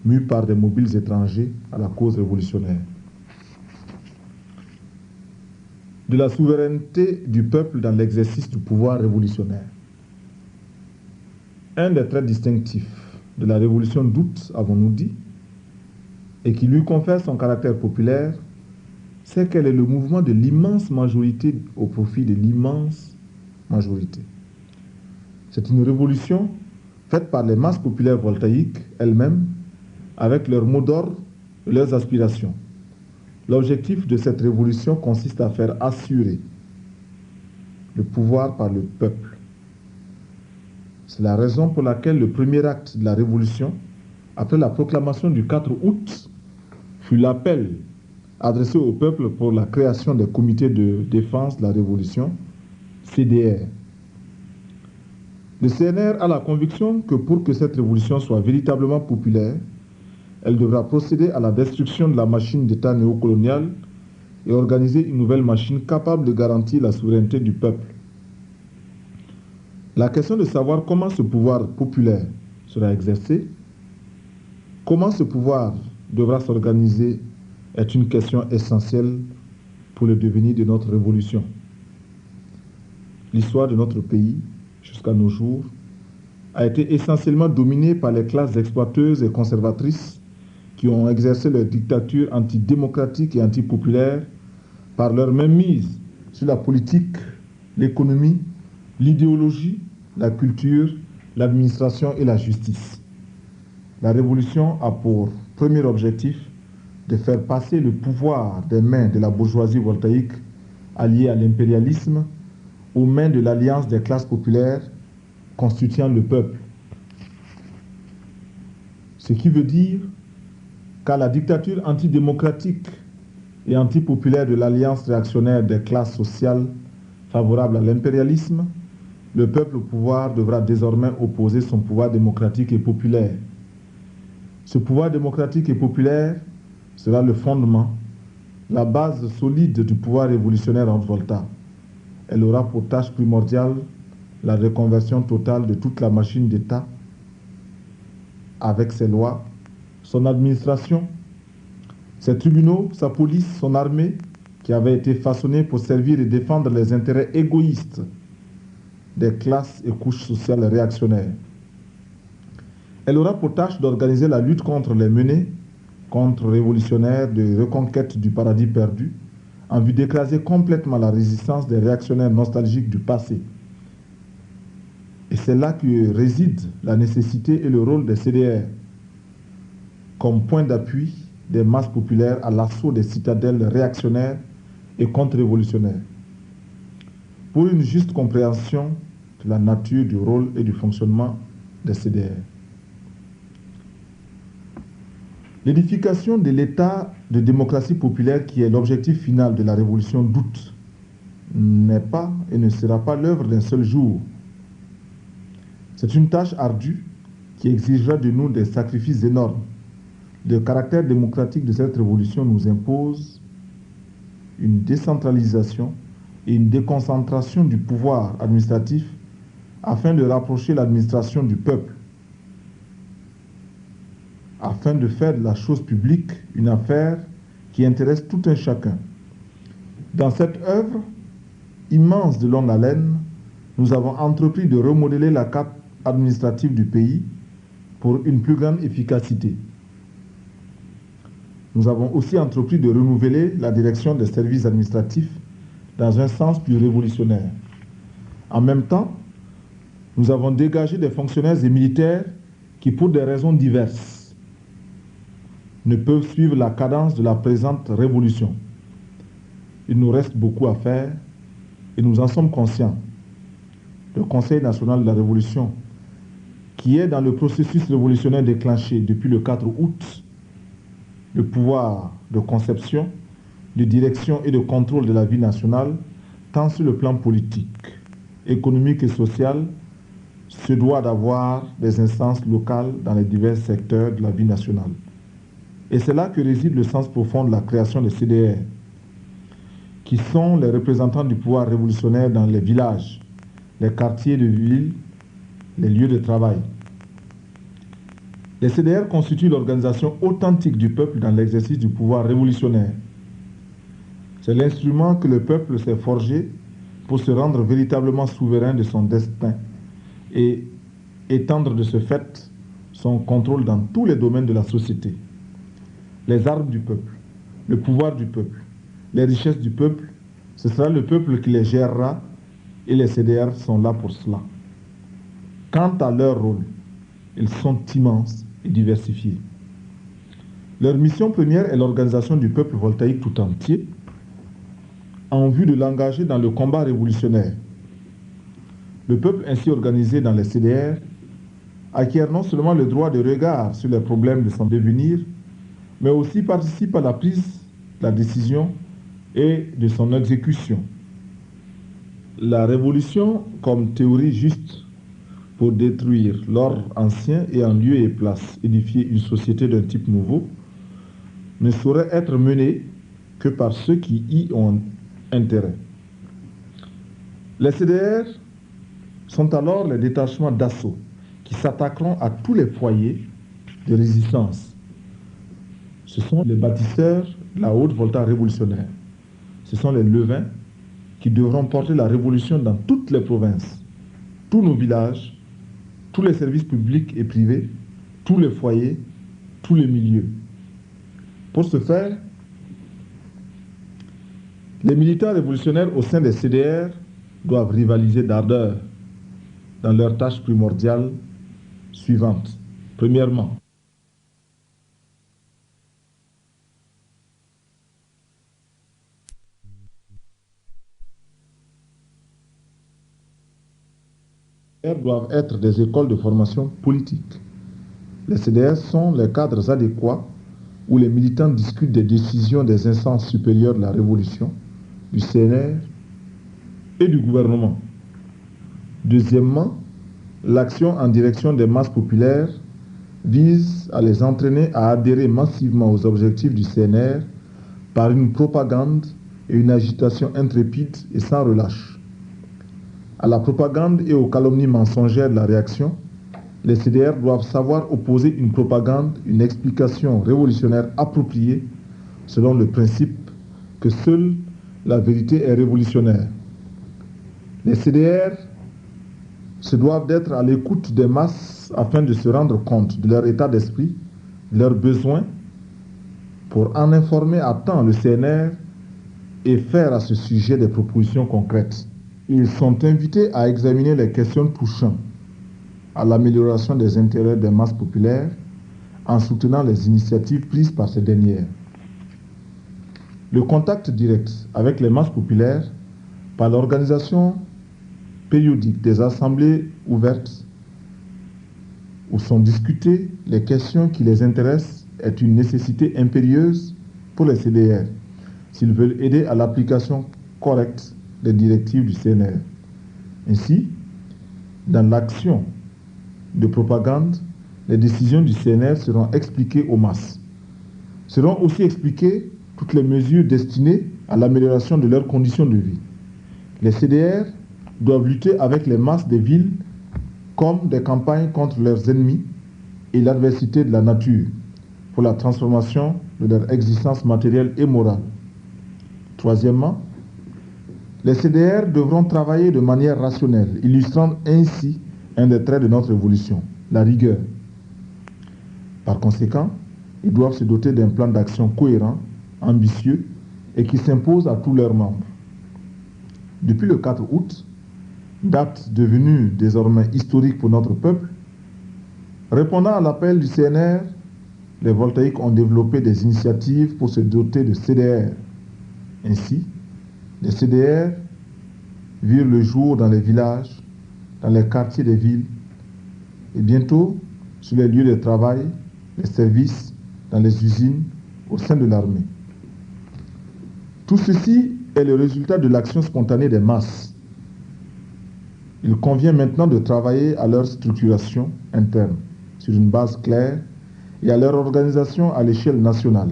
mus par des mobiles étrangers à la cause révolutionnaire. De la souveraineté du peuple dans l'exercice du pouvoir révolutionnaire. Un des traits distinctifs de la révolution d'août, avons-nous dit, et qui lui confère son caractère populaire, c'est qu'elle est le mouvement de l'immense majorité au profit de l'immense majorité. C'est une révolution faite par les masses populaires voltaïques elles-mêmes, avec leurs mots d'ordre et leurs aspirations. L'objectif de cette révolution consiste à faire assurer le pouvoir par le peuple. C'est la raison pour laquelle le premier acte de la révolution, après la proclamation du 4 août, fut l'appel adressé au peuple pour la création des comités de défense de la révolution, CDR. Le CNR a la conviction que pour que cette révolution soit véritablement populaire, elle devra procéder à la destruction de la machine d'État néocoloniale et organiser une nouvelle machine capable de garantir la souveraineté du peuple. La question de savoir comment ce pouvoir populaire sera exercé, comment ce pouvoir devra s'organiser, est une question essentielle pour le devenir de notre révolution. L'histoire de notre pays, jusqu'à nos jours, a été essentiellement dominée par les classes exploiteuses et conservatrices qui ont exercé leur dictature antidémocratique et antipopulaire par leur mainmise sur la politique, l'économie, l'idéologie, la culture, l'administration et la justice. La révolution a pour premier objectif de faire passer le pouvoir des mains de la bourgeoisie voltaïque alliée à l'impérialisme aux mains de l'alliance des classes populaires constituant le peuple. Ce qui veut dire qu'à la dictature antidémocratique et antipopulaire de l'alliance réactionnaire des classes sociales favorable à l'impérialisme, le peuple au pouvoir devra désormais opposer son pouvoir démocratique et populaire. Ce pouvoir démocratique et populaire sera le fondement, la base solide du pouvoir révolutionnaire en Volta. Elle aura pour tâche primordiale la reconversion totale de toute la machine d'État avec ses lois, son administration, ses tribunaux, sa police, son armée, qui avait été façonnée pour servir et défendre les intérêts égoïstes des classes et couches sociales réactionnaires. Elle aura pour tâche d'organiser la lutte contre les menées contre-révolutionnaires de reconquête du paradis perdu, en vue d'écraser complètement la résistance des réactionnaires nostalgiques du passé. Et c'est là que réside la nécessité et le rôle des CDR, comme point d'appui des masses populaires à l'assaut des citadelles réactionnaires et contre-révolutionnaires. Pour une juste compréhension de la nature du rôle et du fonctionnement des CDR. L'édification de l'état de démocratie populaire qui est l'objectif final de la révolution d'août n'est pas et ne sera pas l'œuvre d'un seul jour. C'est une tâche ardue qui exigera de nous des sacrifices énormes. Le caractère démocratique de cette révolution nous impose une décentralisation et une déconcentration du pouvoir administratif afin de rapprocher l'administration du peuple, afin de faire de la chose publique une affaire qui intéresse tout un chacun. Dans cette œuvre immense de longue haleine, nous avons entrepris de remodeler la carte administrative du pays pour une plus grande efficacité. Nous avons aussi entrepris de renouveler la direction des services administratifs dans un sens plus révolutionnaire. En même temps, nous avons dégagé des fonctionnaires et militaires qui, pour des raisons diverses, ne peuvent suivre la cadence de la présente révolution. Il nous reste beaucoup à faire et nous en sommes conscients. Le Conseil national de la Révolution, qui est dans le processus révolutionnaire déclenché depuis le 4 août, le pouvoir de conception, de direction et de contrôle de la vie nationale, tant sur le plan politique, économique et social, se doit d'avoir des instances locales dans les divers secteurs de la vie nationale. Et c'est là que réside le sens profond de la création des CDR, qui sont les représentants du pouvoir révolutionnaire dans les villages, les quartiers de ville, les lieux de travail. Les CDR constituent l'organisation authentique du peuple dans l'exercice du pouvoir révolutionnaire. C'est l'instrument que le peuple s'est forgé pour se rendre véritablement souverain de son destin et étendre de ce fait son contrôle dans tous les domaines de la société. Les armes du peuple, le pouvoir du peuple, les richesses du peuple, ce sera le peuple qui les gérera et les CDR sont là pour cela. Quant à leur rôle, ils sont immenses et diversifiés. Leur mission première est l'organisation du peuple voltaïque tout entier en vue de l'engager dans le combat révolutionnaire. Le peuple ainsi organisé dans les CDR acquiert non seulement le droit de regard sur les problèmes de son devenir, mais aussi participe à la prise de la décision et de son exécution. La révolution comme théorie juste pour détruire l'ordre ancien et en lieu et place édifier une société d'un type nouveau ne saurait être menée que par ceux qui y ont intérêt. Les CDR sont alors les détachements d'assaut qui s'attaqueront à tous les foyers de résistance. Ce sont les bâtisseurs de la haute volta révolutionnaire. Ce sont les levains qui devront porter la révolution dans toutes les provinces, tous nos villages, tous les services publics et privés, tous les foyers, tous les milieux. Pour ce faire, les militants révolutionnaires au sein des CDR doivent rivaliser d'ardeur dans leurs tâches primordiales suivantes. Premièrement, doivent être des écoles de formation politique. Les CDR sont les cadres adéquats où les militants discutent des décisions des instances supérieures de la Révolution, du CNR et du gouvernement. Deuxièmement, l'action en direction des masses populaires vise à les entraîner à adhérer massivement aux objectifs du CNR par une propagande et une agitation intrépide et sans relâche. À la propagande et aux calomnies mensongères de la réaction, les CDR doivent savoir opposer une propagande, une explication révolutionnaire appropriée selon le principe que seule la vérité est révolutionnaire. Les CDR se doivent d'être à l'écoute des masses afin de se rendre compte de leur état d'esprit, de leurs besoins, pour en informer à temps le CNR et faire à ce sujet des propositions concrètes. Ils sont invités à examiner les questions touchant à l'amélioration des intérêts des masses populaires en soutenant les initiatives prises par ces dernières. Le contact direct avec les masses populaires par l'organisation périodique des assemblées ouvertes où sont discutées les questions qui les intéressent est une nécessité impérieuse pour les CDR s'ils veulent aider à l'application correcte des directives du CNR. Ainsi, dans l'action de propagande, les décisions du CNR seront expliquées aux masses. Seront aussi expliquées toutes les mesures destinées à l'amélioration de leurs conditions de vie. Les CDR doivent lutter avec les masses des villes comme des campagnes contre leurs ennemis et l'adversité de la nature pour la transformation de leur existence matérielle et morale. Troisièmement, les CDR devront travailler de manière rationnelle, illustrant ainsi un des traits de notre évolution, la rigueur. Par conséquent, ils doivent se doter d'un plan d'action cohérent, ambitieux et qui s'impose à tous leurs membres. Depuis le 4 août, date devenue désormais historique pour notre peuple, répondant à l'appel du CNR, les voltaïques ont développé des initiatives pour se doter de CDR. Ainsi, les CDR virent le jour dans les villages, dans les quartiers des villes et bientôt sur les lieux de travail, les services, dans les usines, au sein de l'armée. Tout ceci est le résultat de l'action spontanée des masses. Il convient maintenant de travailler à leur structuration interne, sur une base claire, et à leur organisation à l'échelle nationale.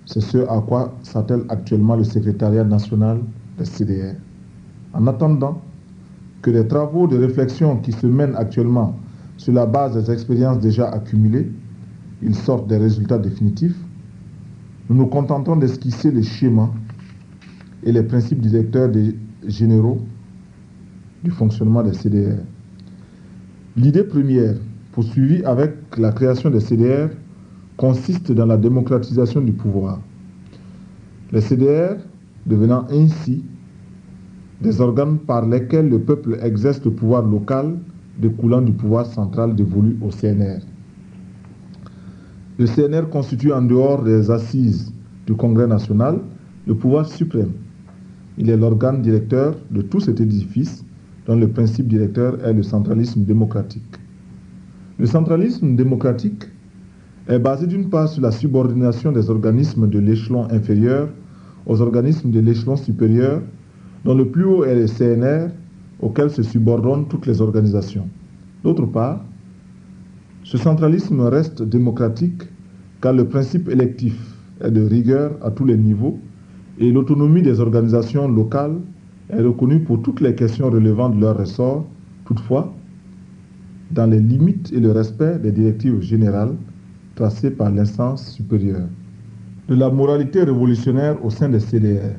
C'est ce à quoi s'attelle actuellement le secrétariat national des CDR. En attendant que les travaux de réflexion qui se mènent actuellement sur la base des expériences déjà accumulées, ils sortent des résultats définitifs, nous nous contentons d'esquisser les schémas et les principes directeurs généraux du fonctionnement des CDR. L'idée première poursuivie avec la création des CDR consiste dans la démocratisation du pouvoir. Les CDR devenant ainsi des organes par lesquels le peuple exerce le pouvoir local découlant du pouvoir central dévolu au CNR. Le CNR constitue en dehors des assises du Congrès national le pouvoir suprême. Il est l'organe directeur de tout cet édifice dont le principe directeur est le centralisme démocratique. Le centralisme démocratique est basé d'une part sur la subordination des organismes de l'échelon inférieur aux organismes de l'échelon supérieur, dont le plus haut est le CNR, auquel se subordonnent toutes les organisations. D'autre part, ce centralisme reste démocratique car le principe électif est de rigueur à tous les niveaux et l'autonomie des organisations locales est reconnue pour toutes les questions relevant de leur ressort, toutefois, dans les limites et le respect des directives générales tracées par l'instance supérieure. De la moralité révolutionnaire au sein des CDR.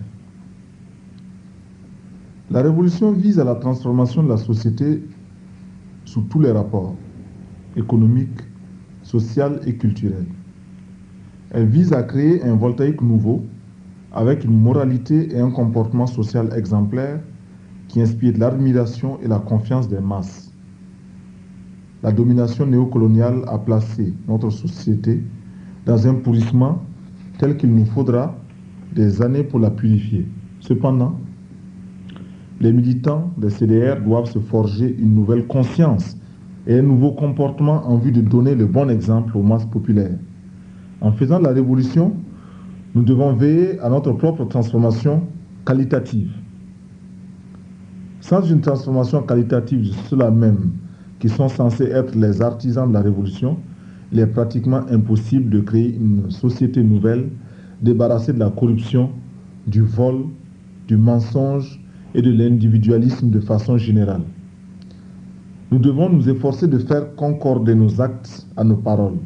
La révolution vise à la transformation de la société sous tous les rapports, économiques, social et culturel. Elle vise à créer un voltaïque nouveau avec une moralité et un comportement social exemplaire qui inspire l'admiration et la confiance des masses. La domination néocoloniale a placé notre société dans un pourrissement tel qu'il nous faudra des années pour la purifier. Cependant, les militants des CDR doivent se forger une nouvelle conscience et un nouveau comportement en vue de donner le bon exemple aux masses populaires. En faisant la révolution, nous devons veiller à notre propre transformation qualitative. Sans une transformation qualitative de ceux-là même qui sont censés être les artisans de la révolution, il est pratiquement impossible de créer une société nouvelle débarrassée de la corruption, du vol, du mensonge et de l'individualisme de façon générale. Nous devons nous efforcer de faire concorder nos actes à nos paroles,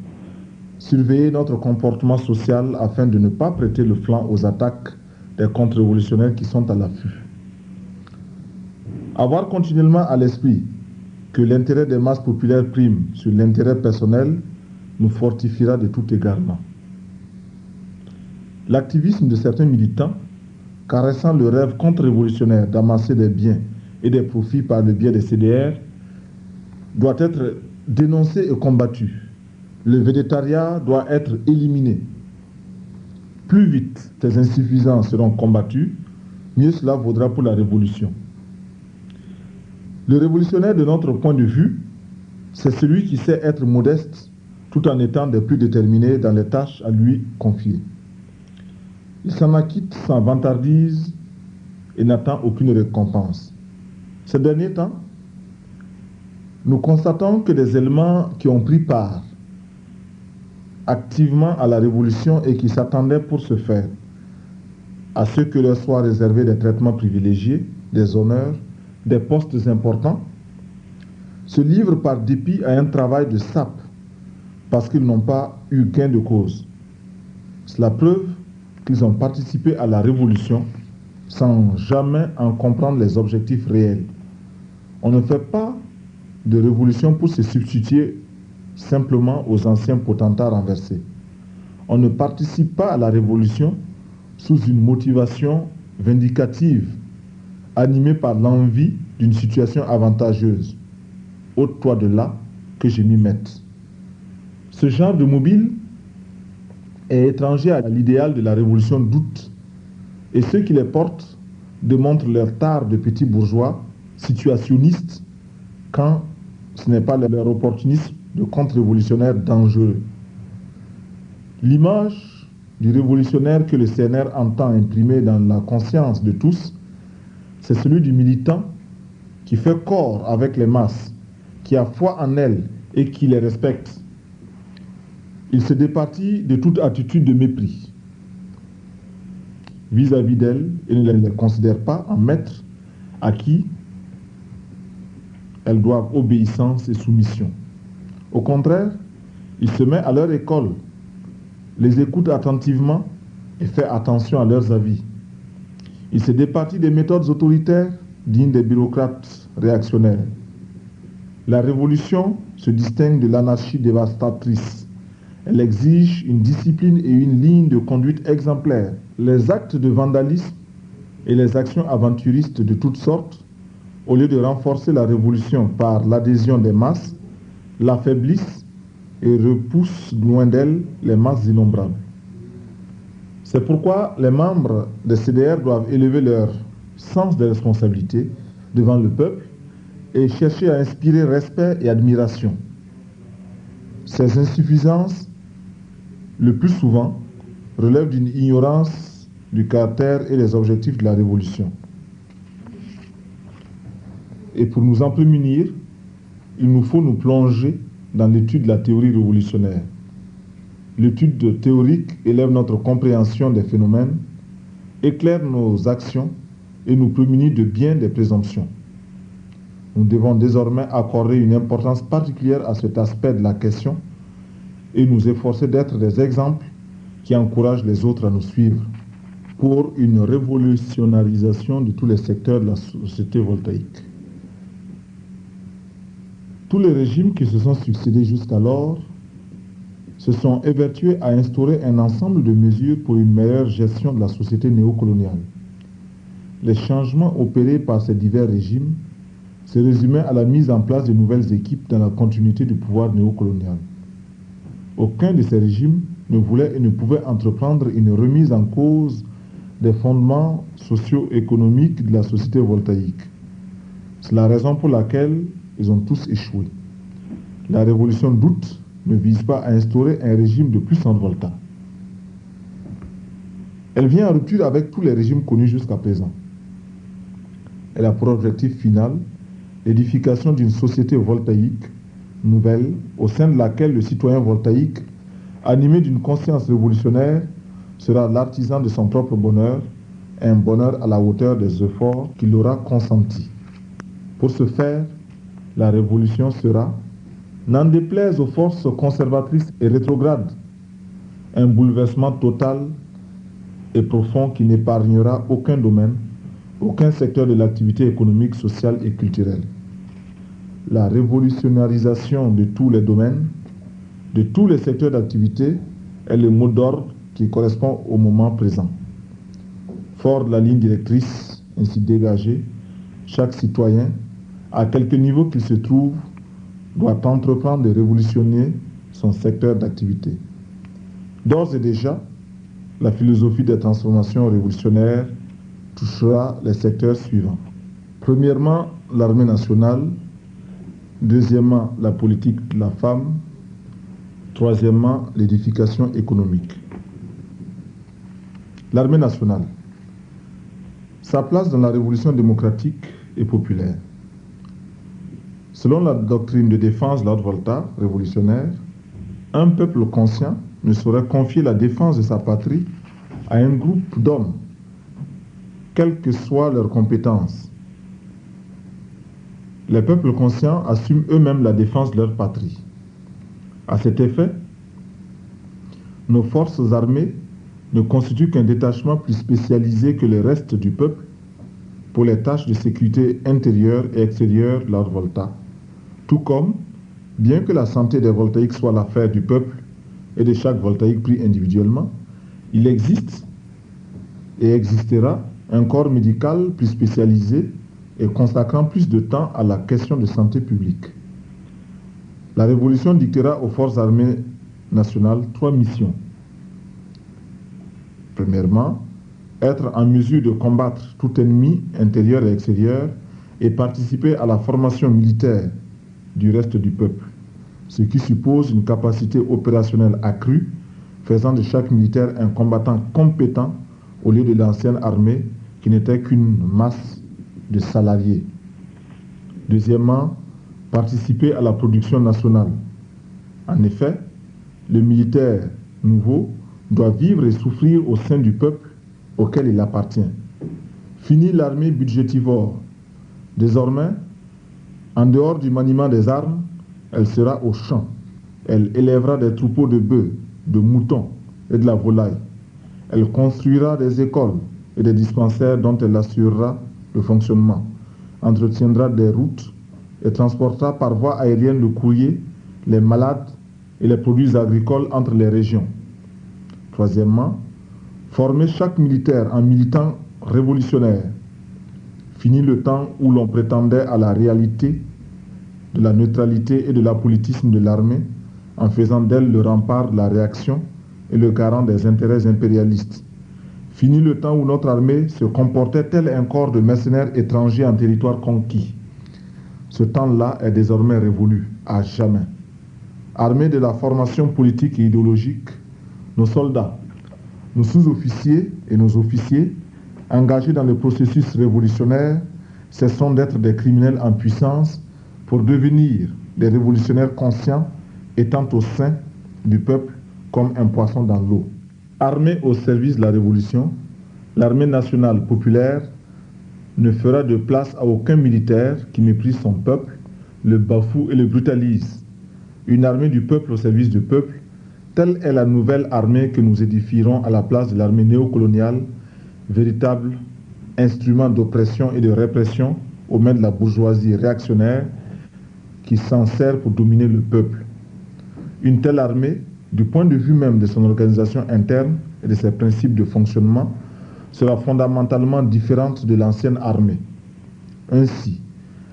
surveiller notre comportement social afin de ne pas prêter le flanc aux attaques des contre-révolutionnaires qui sont à l'affût. Avoir continuellement à l'esprit que l'intérêt des masses populaires prime sur l'intérêt personnel nous fortifiera de tout égarement. L'activisme de certains militants, caressant le rêve contre-révolutionnaire d'amasser des biens et des profits par le biais des CDR, doit être dénoncé et combattu. Le végétariat doit être éliminé. Plus vite ces insuffisances seront combattues, mieux cela vaudra pour la révolution. Le révolutionnaire, de notre point de vue, c'est celui qui sait être modeste tout en étant des plus déterminés dans les tâches à lui confiées. Il s'en acquitte sans vantardise et n'attend aucune récompense. Ces derniers temps, nous constatons que des éléments qui ont pris part activement à la révolution et qui s'attendaient pour ce faire à ce que leur soient réservés des traitements privilégiés, des honneurs, des postes importants, se livrent par dépit à un travail de sape parce qu'ils n'ont pas eu gain de cause. Cela prouve qu'ils ont participé à la révolution sans jamais en comprendre les objectifs réels. On ne fait pas de révolution pour se substituer simplement aux anciens potentats renversés. On ne participe pas à la révolution sous une motivation vindicative, animée par l'envie d'une situation avantageuse. Ôte-toi de là que je m'y mette. Ce genre de mobile est étranger à l'idéal de la révolution d'août, et ceux qui les portent démontrent leur tare de petits bourgeois situationnistes quand ce n'est pas leur opportunisme de contre-révolutionnaires dangereux. L'image du révolutionnaire que le CNR entend imprimer dans la conscience de tous, c'est celui du militant qui fait corps avec les masses, qui a foi en elles et qui les respecte. Il se départit de toute attitude de mépris vis-à-vis d'elles et ne les considère pas en maîtres à qui elles doivent obéissance et soumission. Au contraire, il se met à leur école, les écoute attentivement et fait attention à leurs avis. Il se départit des méthodes autoritaires dignes des bureaucrates réactionnaires. La révolution se distingue de l'anarchie dévastatrice. Elle exige une discipline et une ligne de conduite exemplaire. Les actes de vandalisme et les actions aventuristes de toutes sortes, au lieu de renforcer la révolution par l'adhésion des masses, l'affaiblissent et repoussent loin d'elle les masses innombrables. C'est pourquoi les membres des CDR doivent élever leur sens de responsabilité devant le peuple et chercher à inspirer respect et admiration. Ces insuffisances, le plus souvent, relèvent d'une ignorance du caractère et des objectifs de la révolution. Et pour nous en prémunir, il nous faut nous plonger dans l'étude de la théorie révolutionnaire. L'étude théorique élève notre compréhension des phénomènes, éclaire nos actions et nous prémunit de bien des présomptions. Nous devons désormais accorder une importance particulière à cet aspect de la question et nous efforcer d'être des exemples qui encouragent les autres à nous suivre pour une révolutionnarisation de tous les secteurs de la société voltaïque. Tous les régimes qui se sont succédés jusqu'alors se sont évertués à instaurer un ensemble de mesures pour une meilleure gestion de la société néocoloniale. Les changements opérés par ces divers régimes se résumaient à la mise en place de nouvelles équipes dans la continuité du pouvoir néocolonial. Aucun de ces régimes ne voulait et ne pouvait entreprendre une remise en cause des fondements socio-économiques de la société voltaïque. C'est la raison pour laquelle ils ont tous échoué. La révolution d'août ne vise pas à instaurer un régime de plus en volta. Elle vient en rupture avec tous les régimes connus jusqu'à présent. Elle a pour objectif final l'édification d'une société voltaïque nouvelle au sein de laquelle le citoyen voltaïque, animé d'une conscience révolutionnaire, sera l'artisan de son propre bonheur, un bonheur à la hauteur des efforts qu'il aura consentis. Pour ce faire, la révolution sera, n'en déplaise aux forces conservatrices et rétrogrades, un bouleversement total et profond qui n'épargnera aucun domaine, aucun secteur de l'activité économique, sociale et culturelle. La révolutionnarisation de tous les domaines, de tous les secteurs d'activité est le mot d'ordre qui correspond au moment présent. Fort de la ligne directrice ainsi dégagée, chaque citoyen, à quelque niveau qu'il se trouve, doit entreprendre de révolutionner son secteur d'activité. D'ores et déjà, la philosophie des transformations révolutionnaires touchera les secteurs suivants. Premièrement, l'armée nationale. Deuxièmement, la politique de la femme. Troisièmement, l'édification économique. L'armée nationale. Sa place dans la révolution démocratique et populaire. Selon la doctrine de défense de l'Haute-Volta révolutionnaire, un peuple conscient ne saurait confier la défense de sa patrie à un groupe d'hommes, quelles que soient leurs compétences. Les peuples conscients assument eux-mêmes la défense de leur patrie. À cet effet, nos forces armées ne constituent qu'un détachement plus spécialisé que le reste du peuple pour les tâches de sécurité intérieure et extérieure de la Haute-Volta. Tout comme, bien que la santé des voltaïques soit l'affaire du peuple et de chaque voltaïque pris individuellement, il existe et existera un corps médical plus spécialisé et consacrant plus de temps à la question de santé publique. La révolution dictera aux forces armées nationales 3 missions. Premièrement, être en mesure de combattre tout ennemi intérieur et extérieur et participer à la formation militaire du reste du peuple, ce qui suppose une capacité opérationnelle accrue faisant de chaque militaire un combattant compétent au lieu de l'ancienne armée qui n'était qu'une masse de salariés. Deuxièmement, participer à la production nationale. En effet, le militaire nouveau doit vivre et souffrir au sein du peuple auquel il appartient. Fini l'armée budgétivore. Désormais, en dehors du maniement des armes, elle sera au champ. Elle élèvera des troupeaux de bœufs, de moutons et de la volaille. Elle construira des écoles et des dispensaires dont elle assurera le fonctionnement, entretiendra des routes et transportera par voie aérienne le courrier, les malades et les produits agricoles entre les régions. Troisièmement, former chaque militaire en militant révolutionnaire. Fini le temps où l'on prétendait à la réalité de la neutralité et de l'apolitisme de l'armée en faisant d'elle le rempart de la réaction et le garant des intérêts impérialistes. Fini le temps où notre armée se comportait tel un corps de mercenaires étrangers en territoire conquis. Ce temps-là est désormais révolu, à jamais. Armés de la formation politique et idéologique, nos soldats, nos sous-officiers et nos officiers, engagés dans le processus révolutionnaire, cessons d'être des criminels en puissance pour devenir des révolutionnaires conscients étant au sein du peuple comme un poisson dans l'eau. Armée au service de la révolution, l'armée nationale populaire ne fera de place à aucun militaire qui méprise son peuple, le bafoue et le brutalise. Une armée du peuple au service du peuple, telle est la nouvelle armée que nous édifierons à la place de l'armée néocoloniale, véritable instrument d'oppression et de répression aux mains de la bourgeoisie réactionnaire qui s'en sert pour dominer le peuple. Une telle armée, du point de vue même de son organisation interne et de ses principes de fonctionnement, sera fondamentalement différente de l'ancienne armée. Ainsi,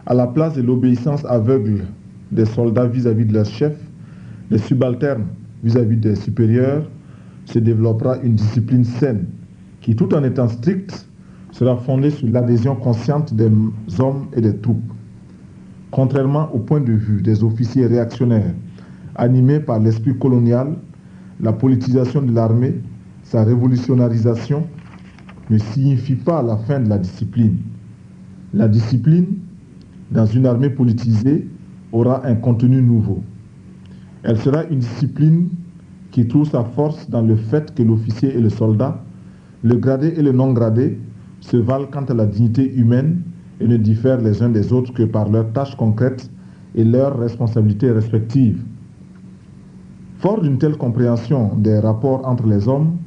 à la place de l'obéissance aveugle des soldats vis-à-vis de leurs chefs, des subalternes vis-à-vis des supérieurs, se développera une discipline saine qui, tout en étant stricte, sera fondée sur l'adhésion consciente des hommes et des troupes. Contrairement au point de vue des officiers réactionnaires, animés par l'esprit colonial, la politisation de l'armée, sa révolutionnarisation, ne signifie pas la fin de la discipline. La discipline, dans une armée politisée, aura un contenu nouveau. Elle sera une discipline qui trouve sa force dans le fait que l'officier et le soldat, le gradé et le non gradé, se valent quant à la dignité humaine et ne diffèrent les uns des autres que par leurs tâches concrètes et leurs responsabilités respectives. Fort d'une telle compréhension des rapports entre les hommes,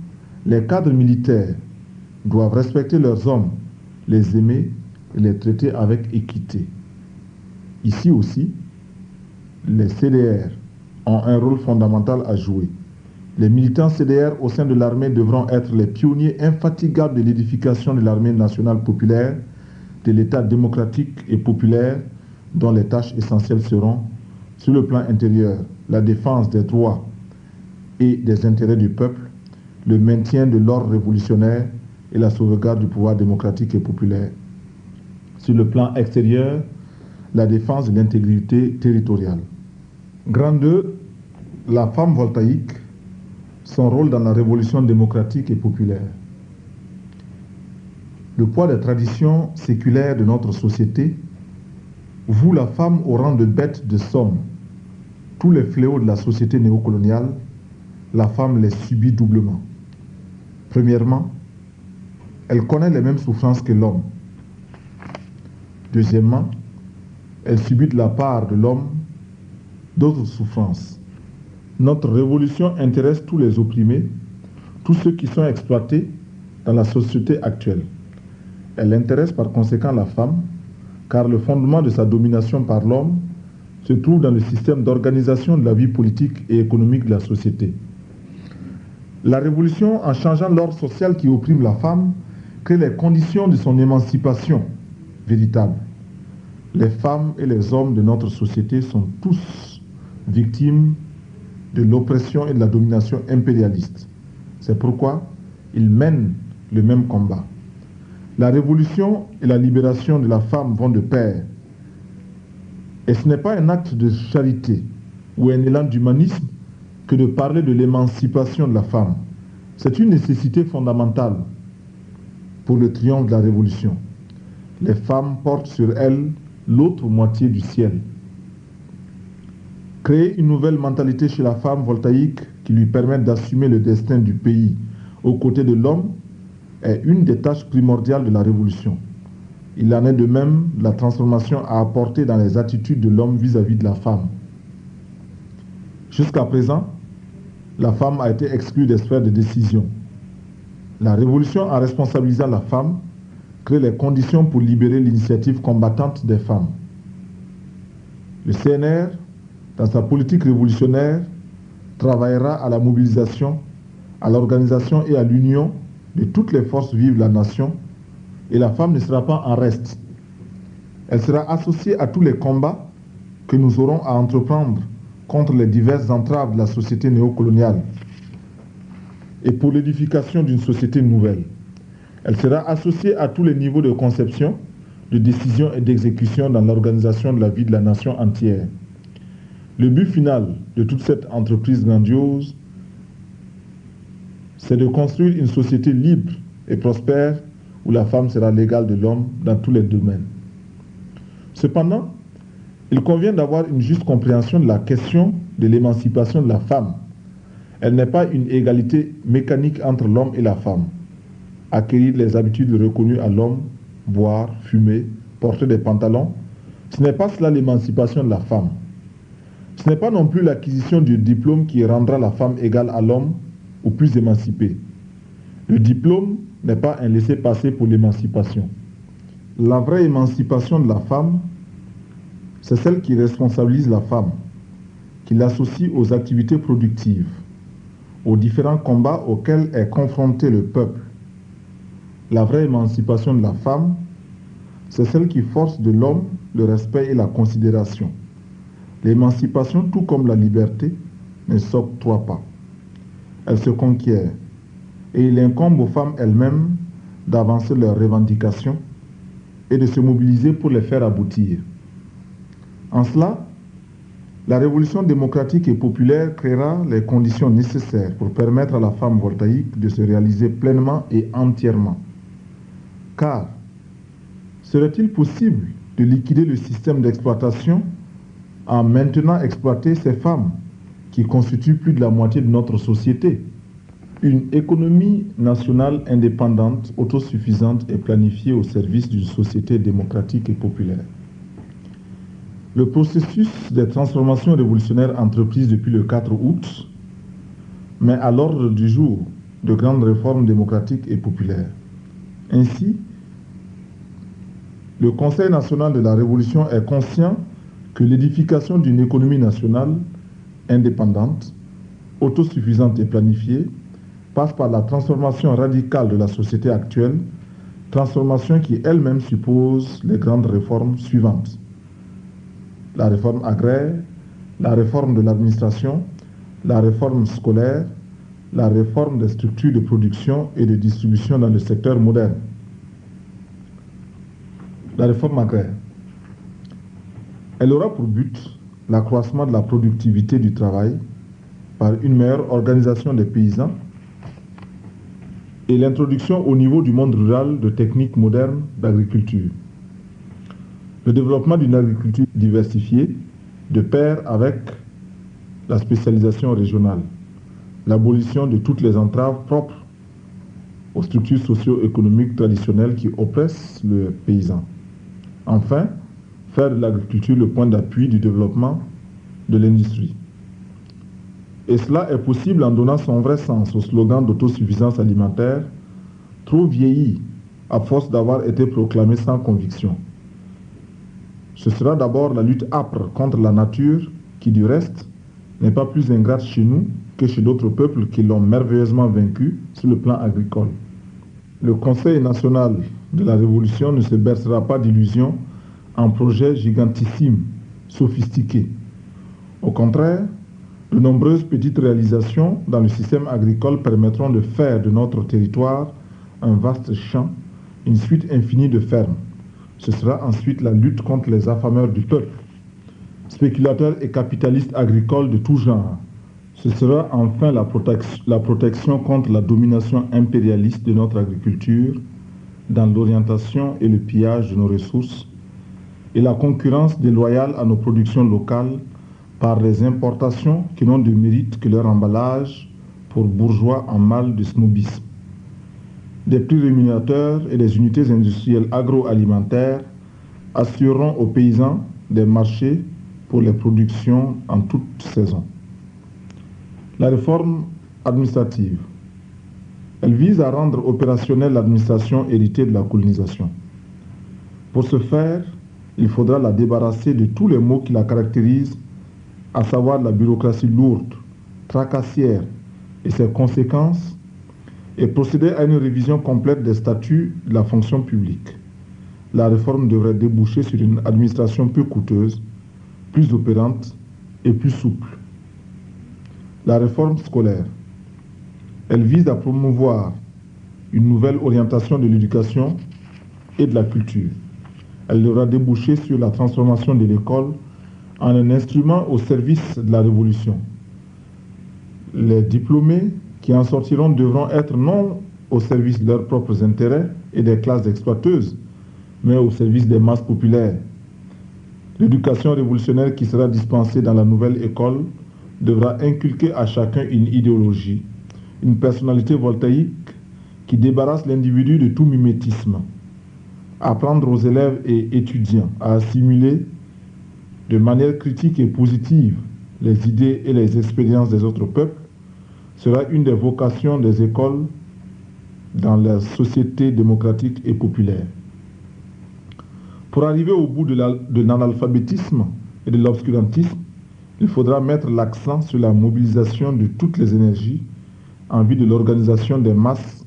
les cadres militaires doivent respecter leurs hommes, les aimer et les traiter avec équité. Ici aussi, les CDR ont un rôle fondamental à jouer. Les militants CDR au sein de l'armée devront être les pionniers infatigables de l'édification de l'armée nationale populaire, de l'État démocratique et populaire, dont les tâches essentielles seront, sur le plan intérieur, la défense des droits et des intérêts du peuple, le maintien de l'ordre révolutionnaire et la sauvegarde du pouvoir démocratique et populaire. Sur le plan extérieur, la défense de l'intégrité territoriale. Grand 2, la femme voltaïque, son rôle dans la révolution démocratique et populaire. Le poids des traditions séculaires de notre société voue la femme au rang de bête de somme. Tous les fléaux de la société néocoloniale, la femme les subit doublement. Premièrement, elle connaît les mêmes souffrances que l'homme. Deuxièmement, elle subit de la part de l'homme d'autres souffrances. Notre révolution intéresse tous les opprimés, tous ceux qui sont exploités dans la société actuelle. Elle intéresse par conséquent la femme, car le fondement de sa domination par l'homme se trouve dans le système d'organisation de la vie politique et économique de la société. La révolution, en changeant l'ordre social qui opprime la femme, crée les conditions de son émancipation véritable. Les femmes et les hommes de notre société sont tous victimes de l'oppression et de la domination impérialiste. C'est pourquoi ils mènent le même combat. La révolution et la libération de la femme vont de pair. Et ce n'est pas un acte de charité ou un élan d'humanisme que de parler de l'émancipation de la femme. C'est une nécessité fondamentale pour le triomphe de la Révolution. Les femmes portent sur elles l'autre moitié du ciel. Créer une nouvelle mentalité chez la femme voltaïque qui lui permette d'assumer le destin du pays aux côtés de l'homme est une des tâches primordiales de la Révolution. Il en est de même de la transformation à apporter dans les attitudes de l'homme vis-à-vis de la femme. Jusqu'à présent, la femme a été exclue des sphères de décision. La Révolution, en responsabilisant la femme, crée les conditions pour libérer l'initiative combattante des femmes. Le CNR, dans sa politique révolutionnaire, travaillera à la mobilisation, à l'organisation et à l'union de toutes les forces vives de la nation, et la femme ne sera pas en reste. Elle sera associée à tous les combats que nous aurons à entreprendre contre les diverses entraves de la société néocoloniale et pour l'édification d'une société nouvelle. Elle sera associée à tous les niveaux de conception, de décision et d'exécution dans l'organisation de la vie de la nation entière. Le but final de toute cette entreprise grandiose, c'est de construire une société libre et prospère où la femme sera l'égale de l'homme dans tous les domaines. Cependant, il convient d'avoir une juste compréhension de la question de l'émancipation de la femme. Elle n'est pas une égalité mécanique entre l'homme et la femme. Acquérir les habitudes reconnues à l'homme, boire, fumer, porter des pantalons, ce n'est pas cela l'émancipation de la femme. Ce n'est pas non plus l'acquisition du diplôme qui rendra la femme égale à l'homme ou plus émancipée. Le diplôme n'est pas un laissez-passer pour l'émancipation. La vraie émancipation de la femme, c'est celle qui responsabilise la femme, qui l'associe aux activités productives, aux différents combats auxquels est confronté le peuple. La vraie émancipation de la femme, c'est celle qui force de l'homme le respect et la considération. L'émancipation, tout comme la liberté, ne s'octroie pas. Elle se conquiert, et il incombe aux femmes elles-mêmes d'avancer leurs revendications et de se mobiliser pour les faire aboutir. En cela, la révolution démocratique et populaire créera les conditions nécessaires pour permettre à la femme voltaïque de se réaliser pleinement et entièrement. Car, serait-il possible de liquider le système d'exploitation en maintenant exploiter ces femmes qui constituent plus de la moitié de notre société? Une économie nationale indépendante, autosuffisante et planifiée au service d'une société démocratique et populaire. Le processus des transformations révolutionnaires entreprises depuis le 4 août met à l'ordre du jour de grandes réformes démocratiques et populaires. Ainsi, le Conseil national de la Révolution est conscient que l'édification d'une économie nationale indépendante, autosuffisante et planifiée passe par la transformation radicale de la société actuelle, transformation qui elle-même suppose les grandes réformes suivantes. La réforme agraire, la réforme de l'administration, la réforme scolaire, la réforme des structures de production et de distribution dans le secteur moderne. La réforme agraire. Elle aura pour but l'accroissement de la productivité du travail par une meilleure organisation des paysans et l'introduction au niveau du monde rural de techniques modernes d'agriculture. Le développement d'une agriculture diversifiée de pair avec la spécialisation régionale, l'abolition de toutes les entraves propres aux structures socio-économiques traditionnelles qui oppressent le paysan. Enfin, faire de l'agriculture le point d'appui du développement de l'industrie. Et cela est possible en donnant son vrai sens au slogan d'autosuffisance alimentaire, trop vieilli à force d'avoir été proclamé sans conviction. Ce sera d'abord la lutte âpre contre la nature qui, du reste, n'est pas plus ingrate chez nous que chez d'autres peuples qui l'ont merveilleusement vaincu sur le plan agricole. Le Conseil national de la Révolution ne se bercera pas d'illusions en projets gigantissimes, sophistiqués. Au contraire, de nombreuses petites réalisations dans le système agricole permettront de faire de notre territoire un vaste champ, une suite infinie de fermes. Ce sera ensuite la lutte contre les affameurs du peuple, spéculateurs et capitalistes agricoles de tout genre, Ce sera enfin la protection contre la domination impérialiste de notre agriculture dans l'orientation et le pillage de nos ressources et la concurrence déloyale à nos productions locales par les importations qui n'ont de mérite que leur emballage pour bourgeois en mal de snobisme. Des prix rémunérateurs et des unités industrielles agroalimentaires assureront aux paysans des marchés pour les productions en toute saison. La réforme administrative. Elle vise à rendre opérationnelle l'administration héritée de la colonisation. Pour ce faire, il faudra la débarrasser de tous les maux qui la caractérisent, à savoir la bureaucratie lourde, tracassière et ses conséquences, et procéder à une révision complète des statuts de la fonction publique. La réforme devrait déboucher sur une administration peu coûteuse, plus opérante et plus souple. La réforme scolaire. Elle vise à promouvoir une nouvelle orientation de l'éducation et de la culture. Elle devra déboucher sur la transformation de l'école en un instrument au service de la révolution. Les diplômés qui en sortiront devront être non au service de leurs propres intérêts et des classes exploiteuses, mais au service des masses populaires. L'éducation révolutionnaire qui sera dispensée dans la nouvelle école devra inculquer à chacun une idéologie, une personnalité voltaïque qui débarrasse l'individu de tout mimétisme. Apprendre aux élèves et étudiants à assimiler de manière critique et positive les idées et les expériences des autres peuples sera une des vocations des écoles dans la société démocratique et populaire. Pour arriver au bout de l'analphabétisme et de l'obscurantisme, il faudra mettre l'accent sur la mobilisation de toutes les énergies en vue de l'organisation des masses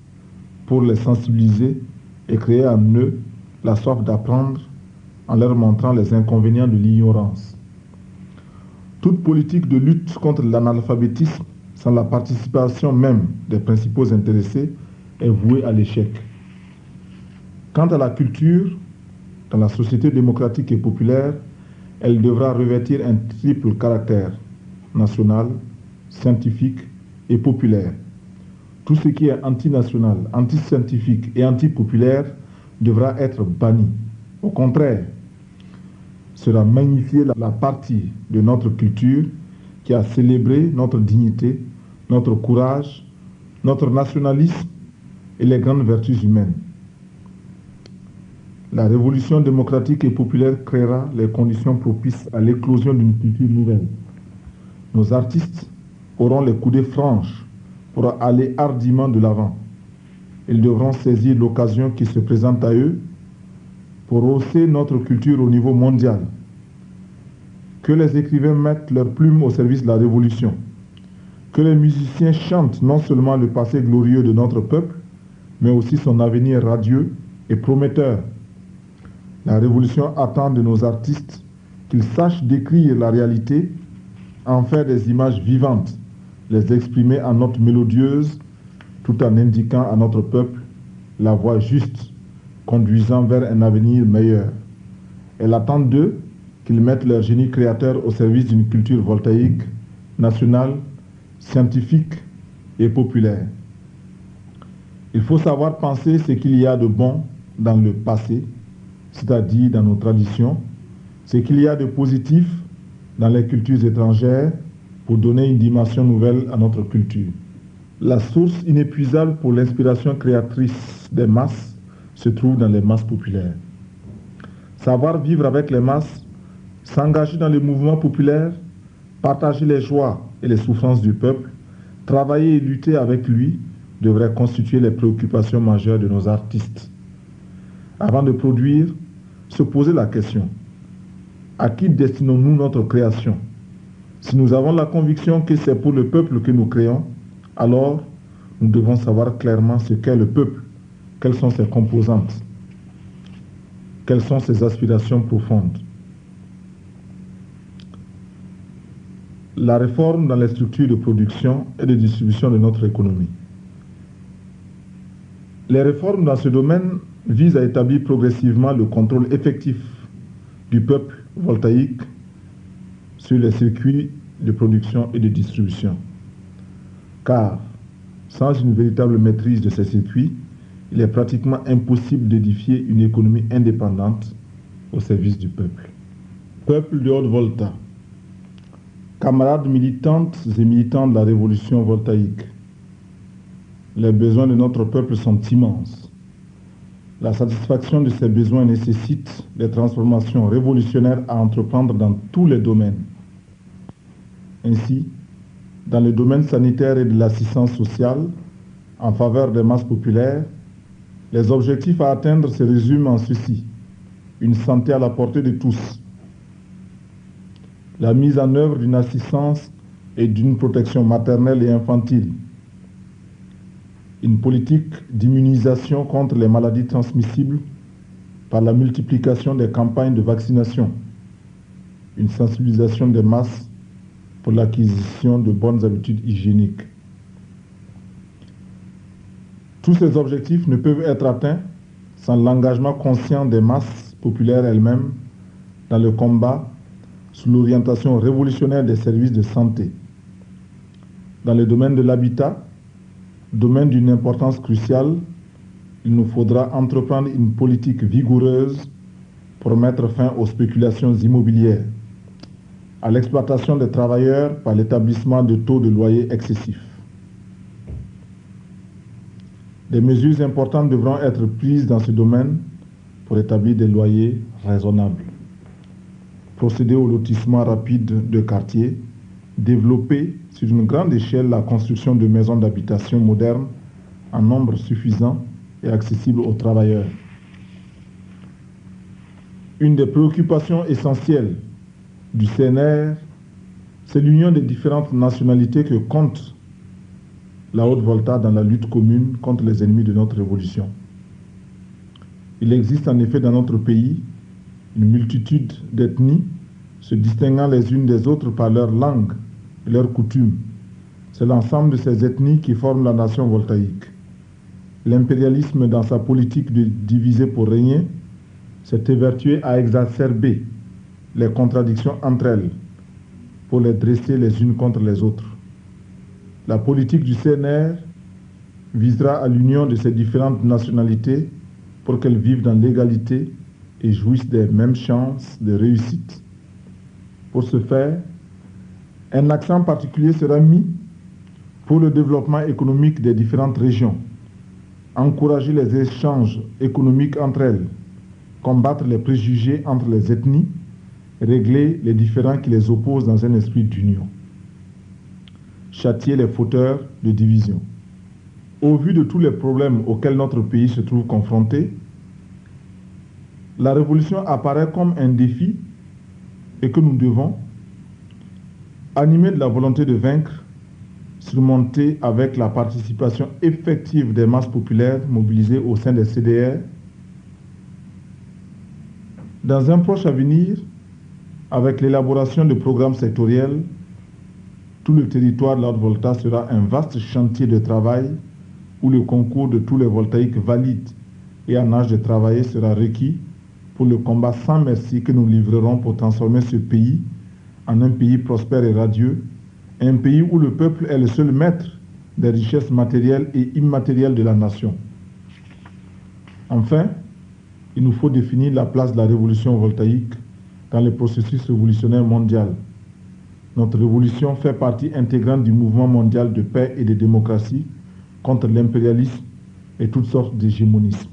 pour les sensibiliser et créer en eux la soif d'apprendre en leur montrant les inconvénients de l'ignorance. Toute politique de lutte contre l'analphabétisme sans la participation même des principaux intéressés est vouée à l'échec. Quant à la culture, dans la société démocratique et populaire, elle devra revêtir un triple caractère: national, scientifique et populaire. Tout ce qui est antinational, antiscientifique et antipopulaire devra être banni. Au contraire, sera magnifiée la partie de notre culture qui a célébré notre dignité, notre courage, notre nationalisme et les grandes vertus humaines. La révolution démocratique et populaire créera les conditions propices à l'éclosion d'une culture nouvelle. Nos artistes auront les coudées franches pour aller hardiment de l'avant. Ils devront saisir l'occasion qui se présente à eux pour hausser notre culture au niveau mondial. Que les écrivains mettent leurs plumes au service de la révolution. Que les musiciens chantent non seulement le passé glorieux de notre peuple, mais aussi son avenir radieux et prometteur. La révolution attend de nos artistes qu'ils sachent décrire la réalité, en faire des images vivantes, les exprimer en notes mélodieuses, tout en indiquant à notre peuple la voie juste, conduisant vers un avenir meilleur. Elle attend d'eux qu'ils mettent leur génie créateur au service d'une culture voltaïque, nationale, scientifique et populaire. Il faut savoir penser ce qu'il y a de bon dans le passé, c'est-à-dire dans nos traditions, ce qu'il y a de positif dans les cultures étrangères pour donner une dimension nouvelle à notre culture. La source inépuisable pour l'inspiration créatrice des masses se trouve dans les masses populaires. Savoir vivre avec les masses, s'engager dans les mouvements populaires, partager les joies et les souffrances du peuple, travailler et lutter avec lui devrait constituer les préoccupations majeures de nos artistes. Avant de produire, se poser la question: à qui destinons-nous notre création? Si nous avons la conviction que c'est pour le peuple que nous créons, alors nous devons savoir clairement ce qu'est le peuple, quelles sont ses composantes, quelles sont ses aspirations profondes. La réforme dans les structures de production et de distribution de notre économie. Les réformes dans ce domaine visent à établir progressivement le contrôle effectif du peuple voltaïque sur les circuits de production et de distribution. car sans une véritable maîtrise de ces circuits, il est pratiquement impossible d'édifier une économie indépendante au service du peuple. Peuple de Haute-Volta, camarades militantes et militants de la révolution voltaïque, les besoins de notre peuple sont immenses. La satisfaction de ces besoins nécessite des transformations révolutionnaires à entreprendre dans tous les domaines. Ainsi, dans le domaine sanitaire et de l'assistance sociale, en faveur des masses populaires, les objectifs à atteindre se résument en ceci: une santé à la portée de tous, la mise en œuvre d'une assistance et d'une protection maternelle et infantile, une politique d'immunisation contre les maladies transmissibles par la multiplication des campagnes de vaccination, une sensibilisation des masses pour l'acquisition de bonnes habitudes hygiéniques. Tous ces objectifs ne peuvent être atteints sans l'engagement conscient des masses populaires elles-mêmes dans le combat sous l'orientation révolutionnaire des services de santé. Dans le domaine de l'habitat, domaine d'une importance cruciale, il nous faudra entreprendre une politique vigoureuse pour mettre fin aux spéculations immobilières, à l'exploitation des travailleurs par l'établissement de taux de loyer excessifs. Des mesures importantes devront être prises dans ce domaine pour établir des loyers raisonnables, procéder au lotissement rapide de quartiers, développer sur une grande échelle la construction de maisons d'habitation modernes en nombre suffisant et accessibles aux travailleurs. Une des préoccupations essentielles du CNR, c'est l'union des différentes nationalités que compte la Haute-Volta dans la lutte commune contre les ennemis de notre révolution. Il existe en effet dans notre pays une multitude d'ethnies se distinguant les unes des autres par leur langue et leurs coutumes. C'est l'ensemble de ces ethnies qui forment la nation voltaïque. L'impérialisme, dans sa politique de diviser pour régner, s'est évertué à exacerber les contradictions entre elles pour les dresser les unes contre les autres. La politique du CNR visera à l'union de ces différentes nationalités pour qu'elles vivent dans l'égalité et jouissent des mêmes chances de réussite. Pour ce faire, un accent particulier sera mis pour le développement économique des différentes régions, encourager les échanges économiques entre elles, combattre les préjugés entre les ethnies, régler les différends qui les opposent dans un esprit d'union, châtier les fauteurs de division. Au vu de tous les problèmes auxquels notre pays se trouve confronté, la révolution apparaît comme un défi et que nous devons, animés de la volonté de vaincre, surmonter avec la participation effective des masses populaires mobilisées au sein des CDR. Dans un proche avenir, avec l'élaboration de programmes sectoriels, tout le territoire de la Haute-Volta sera un vaste chantier de travail où le concours de tous les voltaïques valides et en âge de travailler sera requis pour le combat sans merci que nous livrerons pour transformer ce pays en un pays prospère et radieux, un pays où le peuple est le seul maître des richesses matérielles et immatérielles de la nation. Enfin, il nous faut définir la place de la révolution voltaïque dans le processus révolutionnaire mondial. Notre révolution fait partie intégrante du mouvement mondial de paix et de démocratie contre l'impérialisme et toutes sortes d'hégémonismes.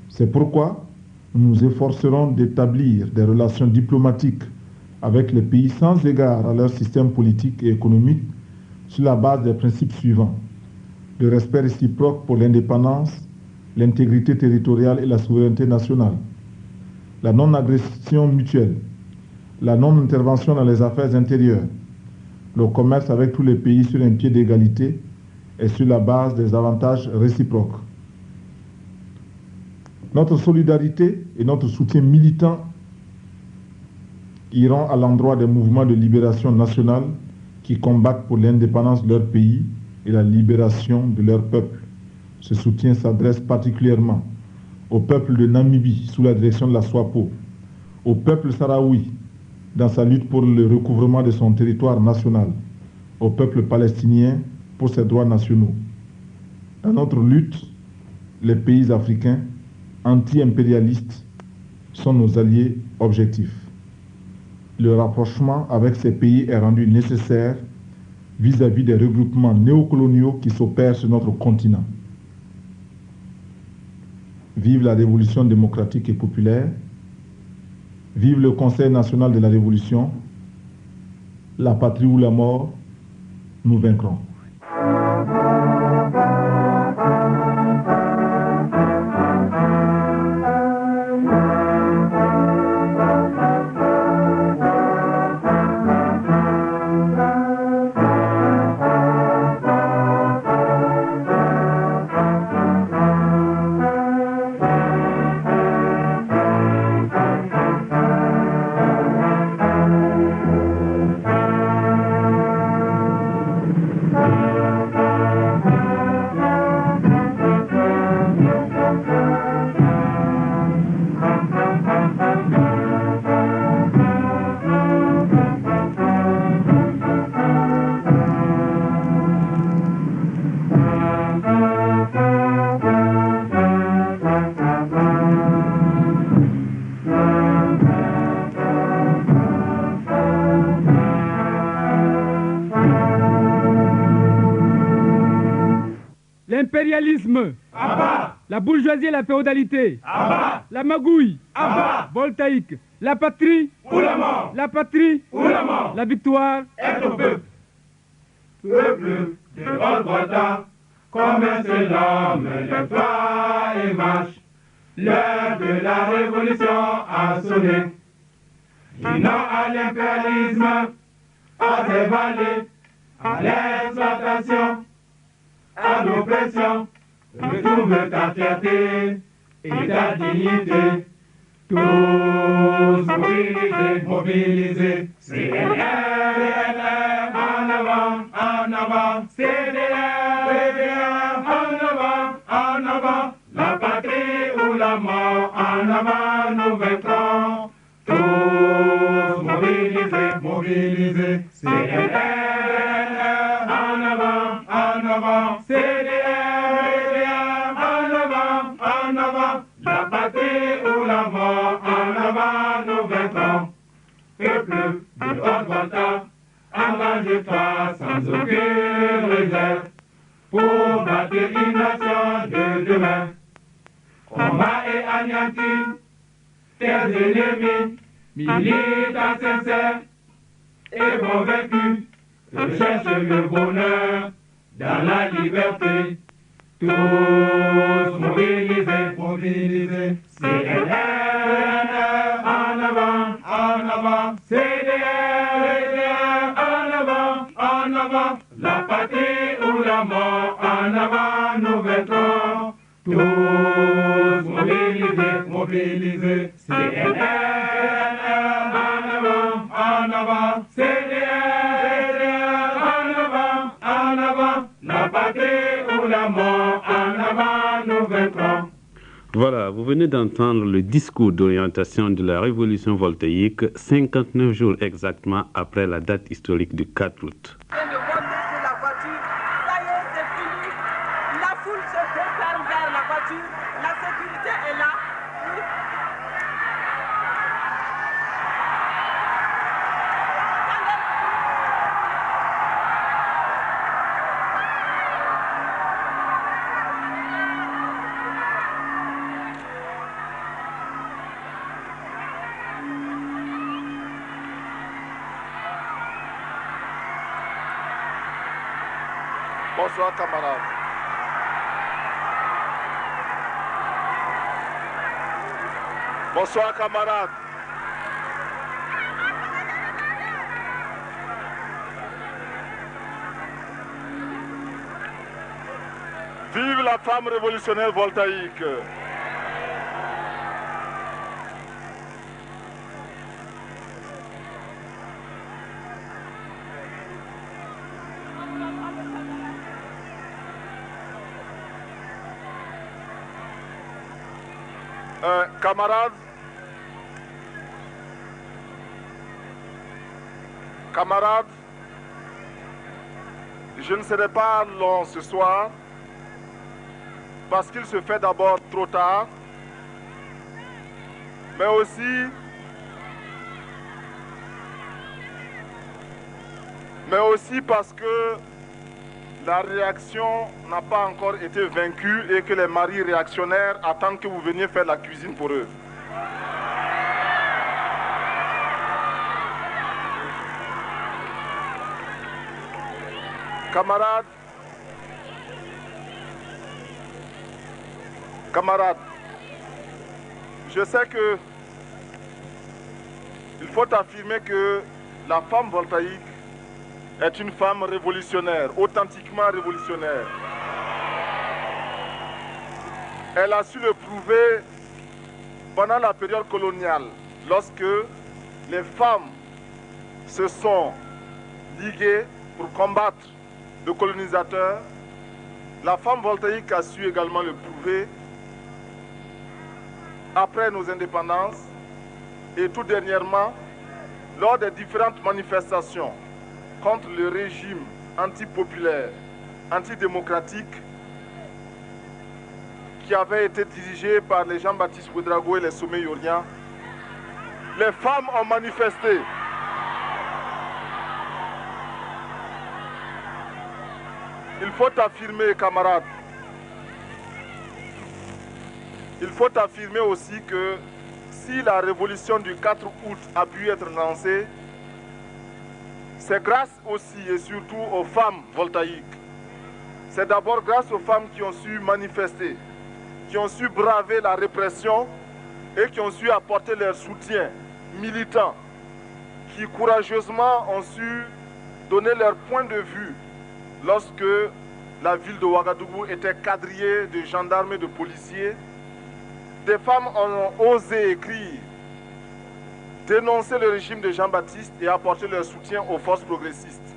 C'est pourquoi nous nous efforcerons d'établir des relations diplomatiques avec les pays sans égard à leur système politique et économique sur la base des principes suivants: le respect réciproque pour l'indépendance, l'intégrité territoriale et la souveraineté nationale, la non-agression mutuelle, la non-intervention dans les affaires intérieures, le commerce avec tous les pays sur un pied d'égalité et sur la base des avantages réciproques. Notre solidarité et notre soutien militant iront à l'endroit des mouvements de libération nationale qui combattent pour l'indépendance de leur pays et la libération de leur peuple. Ce soutien s'adresse particulièrement au peuple de Namibie sous la direction de la SWAPO, au peuple sahraoui dans sa lutte pour le recouvrement de son territoire national, au peuple palestinien pour ses droits nationaux. Dans notre lutte, les pays africains anti-impérialistes sont nos alliés objectifs. Le rapprochement avec ces pays est rendu nécessaire vis-à-vis des regroupements néocoloniaux qui s'opèrent sur notre continent. Vive la révolution démocratique et populaire, vive le Conseil national de la Révolution, la patrie ou la mort, nous vaincrons. L'impérialisme, la bourgeoisie et la féodalité, la magouille, voltaïque, la patrie ou la mort, la patrie ou la mort, la victoire est au peuple. Peuple de Golgotha, comme un seul homme, lève-toi et marche. L'heure de la révolution a sonné. Dis non à l'impérialisme, à ses vallées, à l'exploitation, à l'oppression. Retrouve ta fierté et ta dignité. Tous mobilisés, mobilisés. CNR, en avant, en avant. CDR, en avant. La patrie ou la mort, en avant nous vaincrons. Tous mobilisés, mobilisés. CNR, en avant. CDR, en avant. La patrie ou la mort, en avant nous vaincrons. Peuple de Golgotha, engage-toi sans aucune réserve pour bâtir une nation de demain. Combat et anéantir tes ennemis, militants sincères et convaincus, recherche le bonheur dans la liberté. Tous mobilisés, mobilisés. CNR, en avant. CDR, en avant. La patrie ou la mort, en avant nous vaincrons. Tous mobilisés, mobilisés. CNR, en avant. CDR, en avant. La patrie ou la mort, en avant nous vaincrons. Voilà, vous venez d'entendre le discours d'orientation de la révolution voltaïque 59 jours exactement après la date historique du 4 août. Bonsoir camarades. Bonsoir camarades. Vive la femme révolutionnaire voltaïque. Je ne serai pas long ce soir parce qu'il se fait d'abord trop tard, mais aussi parce que la réaction n'a pas encore été vaincue et que les maris réactionnaires attendent que vous veniez faire la cuisine pour eux. Camarades, je sais que il faut affirmer que la femme voltaïque est une femme révolutionnaire, authentiquement révolutionnaire. Elle a su le prouver pendant la période coloniale, lorsque les femmes se sont liguées pour combattre le colonisateur. La femme voltaïque a su également le prouver après nos indépendances et tout dernièrement lors des différentes manifestations contre le régime antipopulaire, antidémocratique qui avait été dirigé par les Jean-Baptiste Ouédraogo et les sommets Yorian. Les femmes ont manifesté. Il faut affirmer, camarades, il faut affirmer aussi que si la révolution du 4 août a pu être lancée, c'est grâce aussi et surtout aux femmes voltaïques. C'est d'abord grâce aux femmes qui ont su manifester, qui ont su braver la répression et qui ont su apporter leur soutien militant, qui courageusement ont su donner leur point de vue lorsque la ville de Ouagadougou était quadrillée de gendarmes et de policiers. Des femmes ont osé écrire, dénoncer le régime de Jean-Baptiste et apporter leur soutien aux forces progressistes.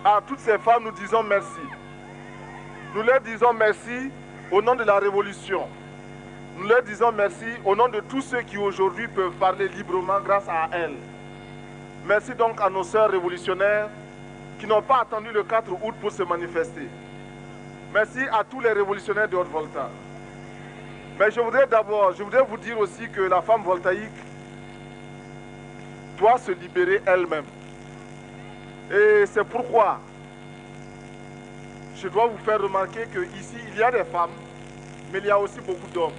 À toutes ces femmes, nous disons merci. Nous leur disons merci au nom de la révolution. Nous leur disons merci au nom de tous ceux qui aujourd'hui peuvent parler librement grâce à elles. Merci donc à nos sœurs révolutionnaires qui n'ont pas attendu le 4 août pour se manifester. Merci à tous les révolutionnaires de Haute-Volta. Mais je voudrais vous dire aussi que la femme voltaïque doit se libérer elle-même. Et c'est pourquoi je dois vous faire remarquer qu'ici, il y a des femmes, mais il y a aussi beaucoup d'hommes.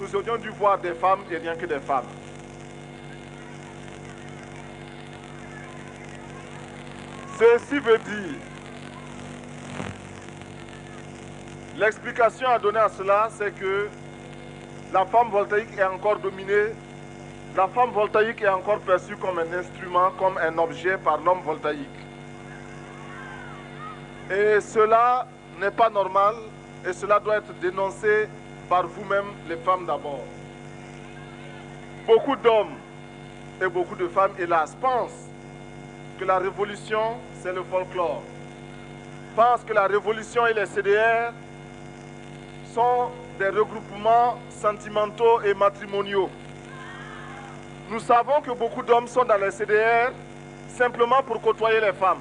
Nous aurions dû voir des femmes et rien que des femmes. Ceci veut dire, l'explication à donner à cela, c'est que la femme voltaïque est encore dominée, la femme voltaïque est encore perçue comme un instrument, comme un objet par l'homme voltaïque. Et cela n'est pas normal et cela doit être dénoncé par vous-même, les femmes d'abord. Beaucoup d'hommes et beaucoup de femmes, hélas, pensent que la révolution, c'est le folklore. Pensent que la révolution et les CDR sont des regroupements sentimentaux et matrimoniaux. Nous savons que beaucoup d'hommes sont dans les CDR simplement pour côtoyer les femmes.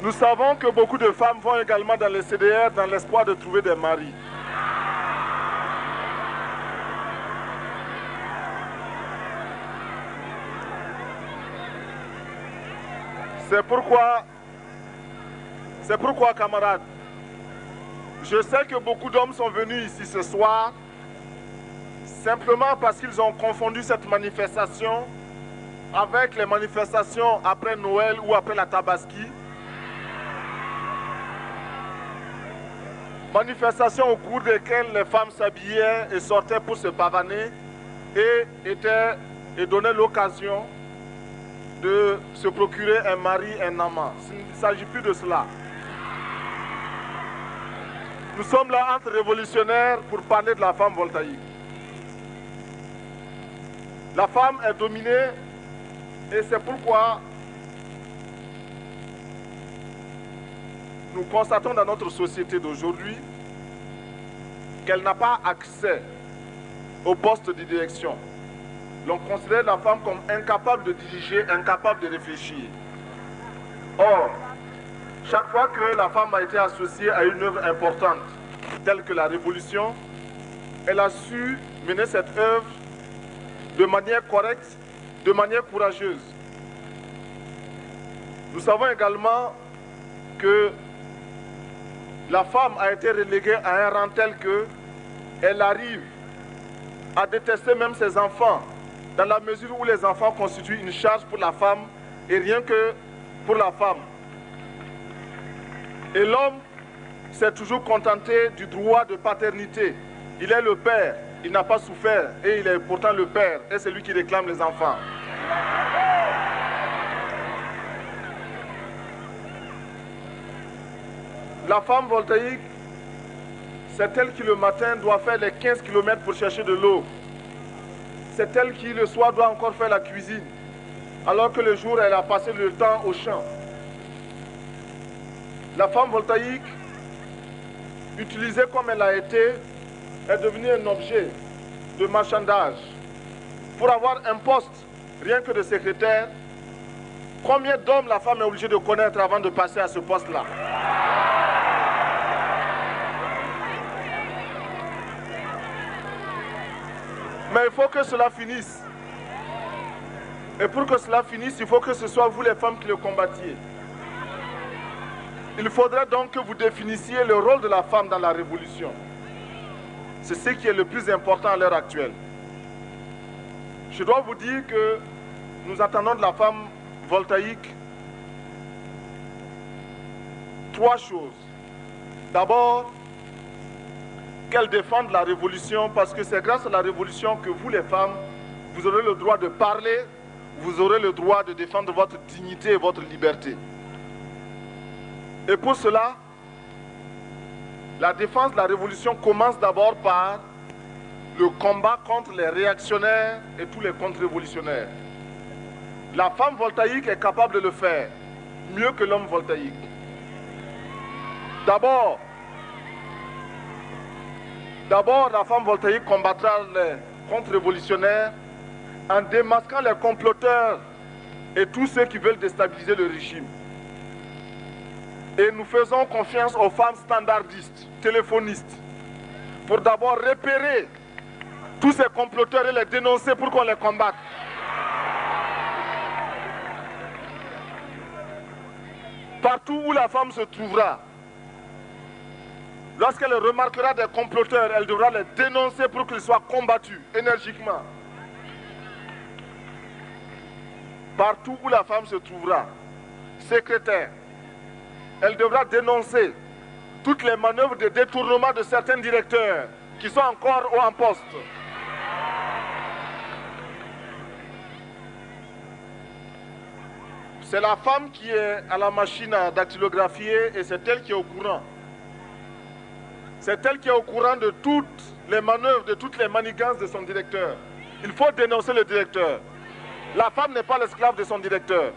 Nous savons que beaucoup de femmes vont également dans les CDR dans l'espoir de trouver des maris. C'est pourquoi, camarades, je sais que beaucoup d'hommes sont venus ici ce soir simplement parce qu'ils ont confondu cette manifestation avec les manifestations après Noël ou après la Tabaski. Manifestations au cours desquelles les femmes s'habillaient et sortaient pour se pavaner et donnaient l'occasion de se procurer un mari, un amant. Il ne s'agit plus de cela. Nous sommes là entre révolutionnaires pour parler de la femme voltaïque. La femme est dominée et c'est pourquoi nous constatons dans notre société d'aujourd'hui qu'elle n'a pas accès au poste de direction. L'on considère la femme comme incapable de diriger, incapable de réfléchir. Or, chaque fois que la femme a été associée à une œuvre importante, telle que la Révolution, elle a su mener cette œuvre de manière correcte, de manière courageuse. Nous savons également que la femme a été reléguée à un rang tel qu'elle arrive à détester même ses enfants, dans la mesure où les enfants constituent une charge pour la femme et rien que pour la femme. Et l'homme s'est toujours contenté du droit de paternité. Il est le père, il n'a pas souffert et il est pourtant le père et c'est lui qui réclame les enfants. La femme voltaïque, c'est elle qui le matin doit faire les 15 km pour chercher de l'eau. C'est elle qui le soir doit encore faire la cuisine, alors que le jour elle a passé le temps au champ. La femme voltaïque, utilisée comme elle a été, est devenue un objet de marchandage. Pour avoir un poste, rien que de secrétaire, combien d'hommes la femme est obligée de connaître avant de passer à ce poste-là? Mais il faut que cela finisse. Et pour que cela finisse, il faut que ce soit vous les femmes qui le combattiez. Il faudrait donc que vous définissiez le rôle de la femme dans la révolution. C'est ce qui est le plus important à l'heure actuelle. Je dois vous dire que nous attendons de la femme voltaïque 3 choses. D'abord, qu'elle défende la révolution, parce que c'est grâce à la révolution que vous les femmes, vous aurez le droit de parler, vous aurez le droit de défendre votre dignité et votre liberté. Et pour cela, la défense de la révolution commence d'abord par le combat contre les réactionnaires et tous les contre-révolutionnaires. La femme voltaïque est capable de le faire, mieux que l'homme voltaïque. D'abord, la femme voltaïque combattra les contre-révolutionnaires en démasquant les comploteurs et tous ceux qui veulent déstabiliser le régime. Et nous faisons confiance aux femmes standardistes, téléphonistes, pour d'abord repérer tous ces comploteurs et les dénoncer pour qu'on les combatte. Partout où la femme se trouvera, lorsqu'elle remarquera des comploteurs, elle devra les dénoncer pour qu'ils soient combattus énergiquement. Partout où la femme se trouvera, secrétaire, elle devra dénoncer toutes les manœuvres de détournement de certains directeurs qui sont encore en poste. C'est la femme qui est à la machine à dactylographier et c'est elle qui est au courant. C'est elle qui est au courant de toutes les manœuvres, de toutes les manigances de son directeur. Il faut dénoncer le directeur. La femme n'est pas l'esclave de son directeur.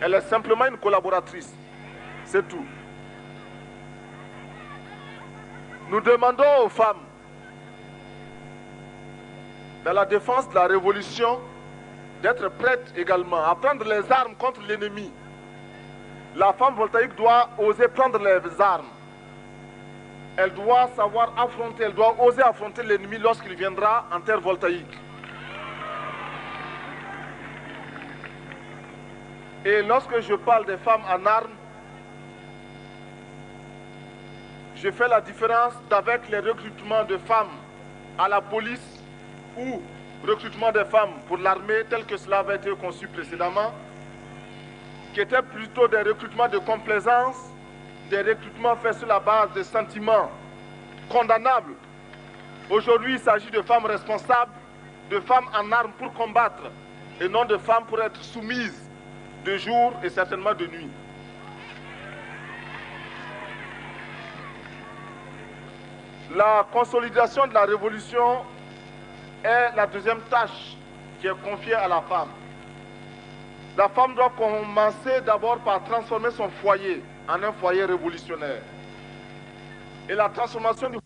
Elle est simplement une collaboratrice. C'est tout. Nous demandons aux femmes, dans la défense de la révolution, d'être prêtes également à prendre les armes contre l'ennemi. La femme voltaïque doit oser prendre les armes. Elle doit savoir affronter, elle doit oser affronter l'ennemi lorsqu'il viendra en terre voltaïque. Et lorsque je parle des femmes en armes, je fais la différence avec les recrutements de femmes à la police ou recrutement des femmes pour l'armée tel que cela avait été conçu précédemment, qui étaient plutôt des recrutements de complaisance, des recrutements faits sur la base de sentiments condamnables. Aujourd'hui, il s'agit de femmes responsables, de femmes en armes pour combattre, et non de femmes pour être soumises de jour et certainement de nuit. La consolidation de la révolution est la deuxième tâche qui est confiée à la femme. La femme doit commencer d'abord par transformer son foyer en un foyer révolutionnaire. Et la transformation du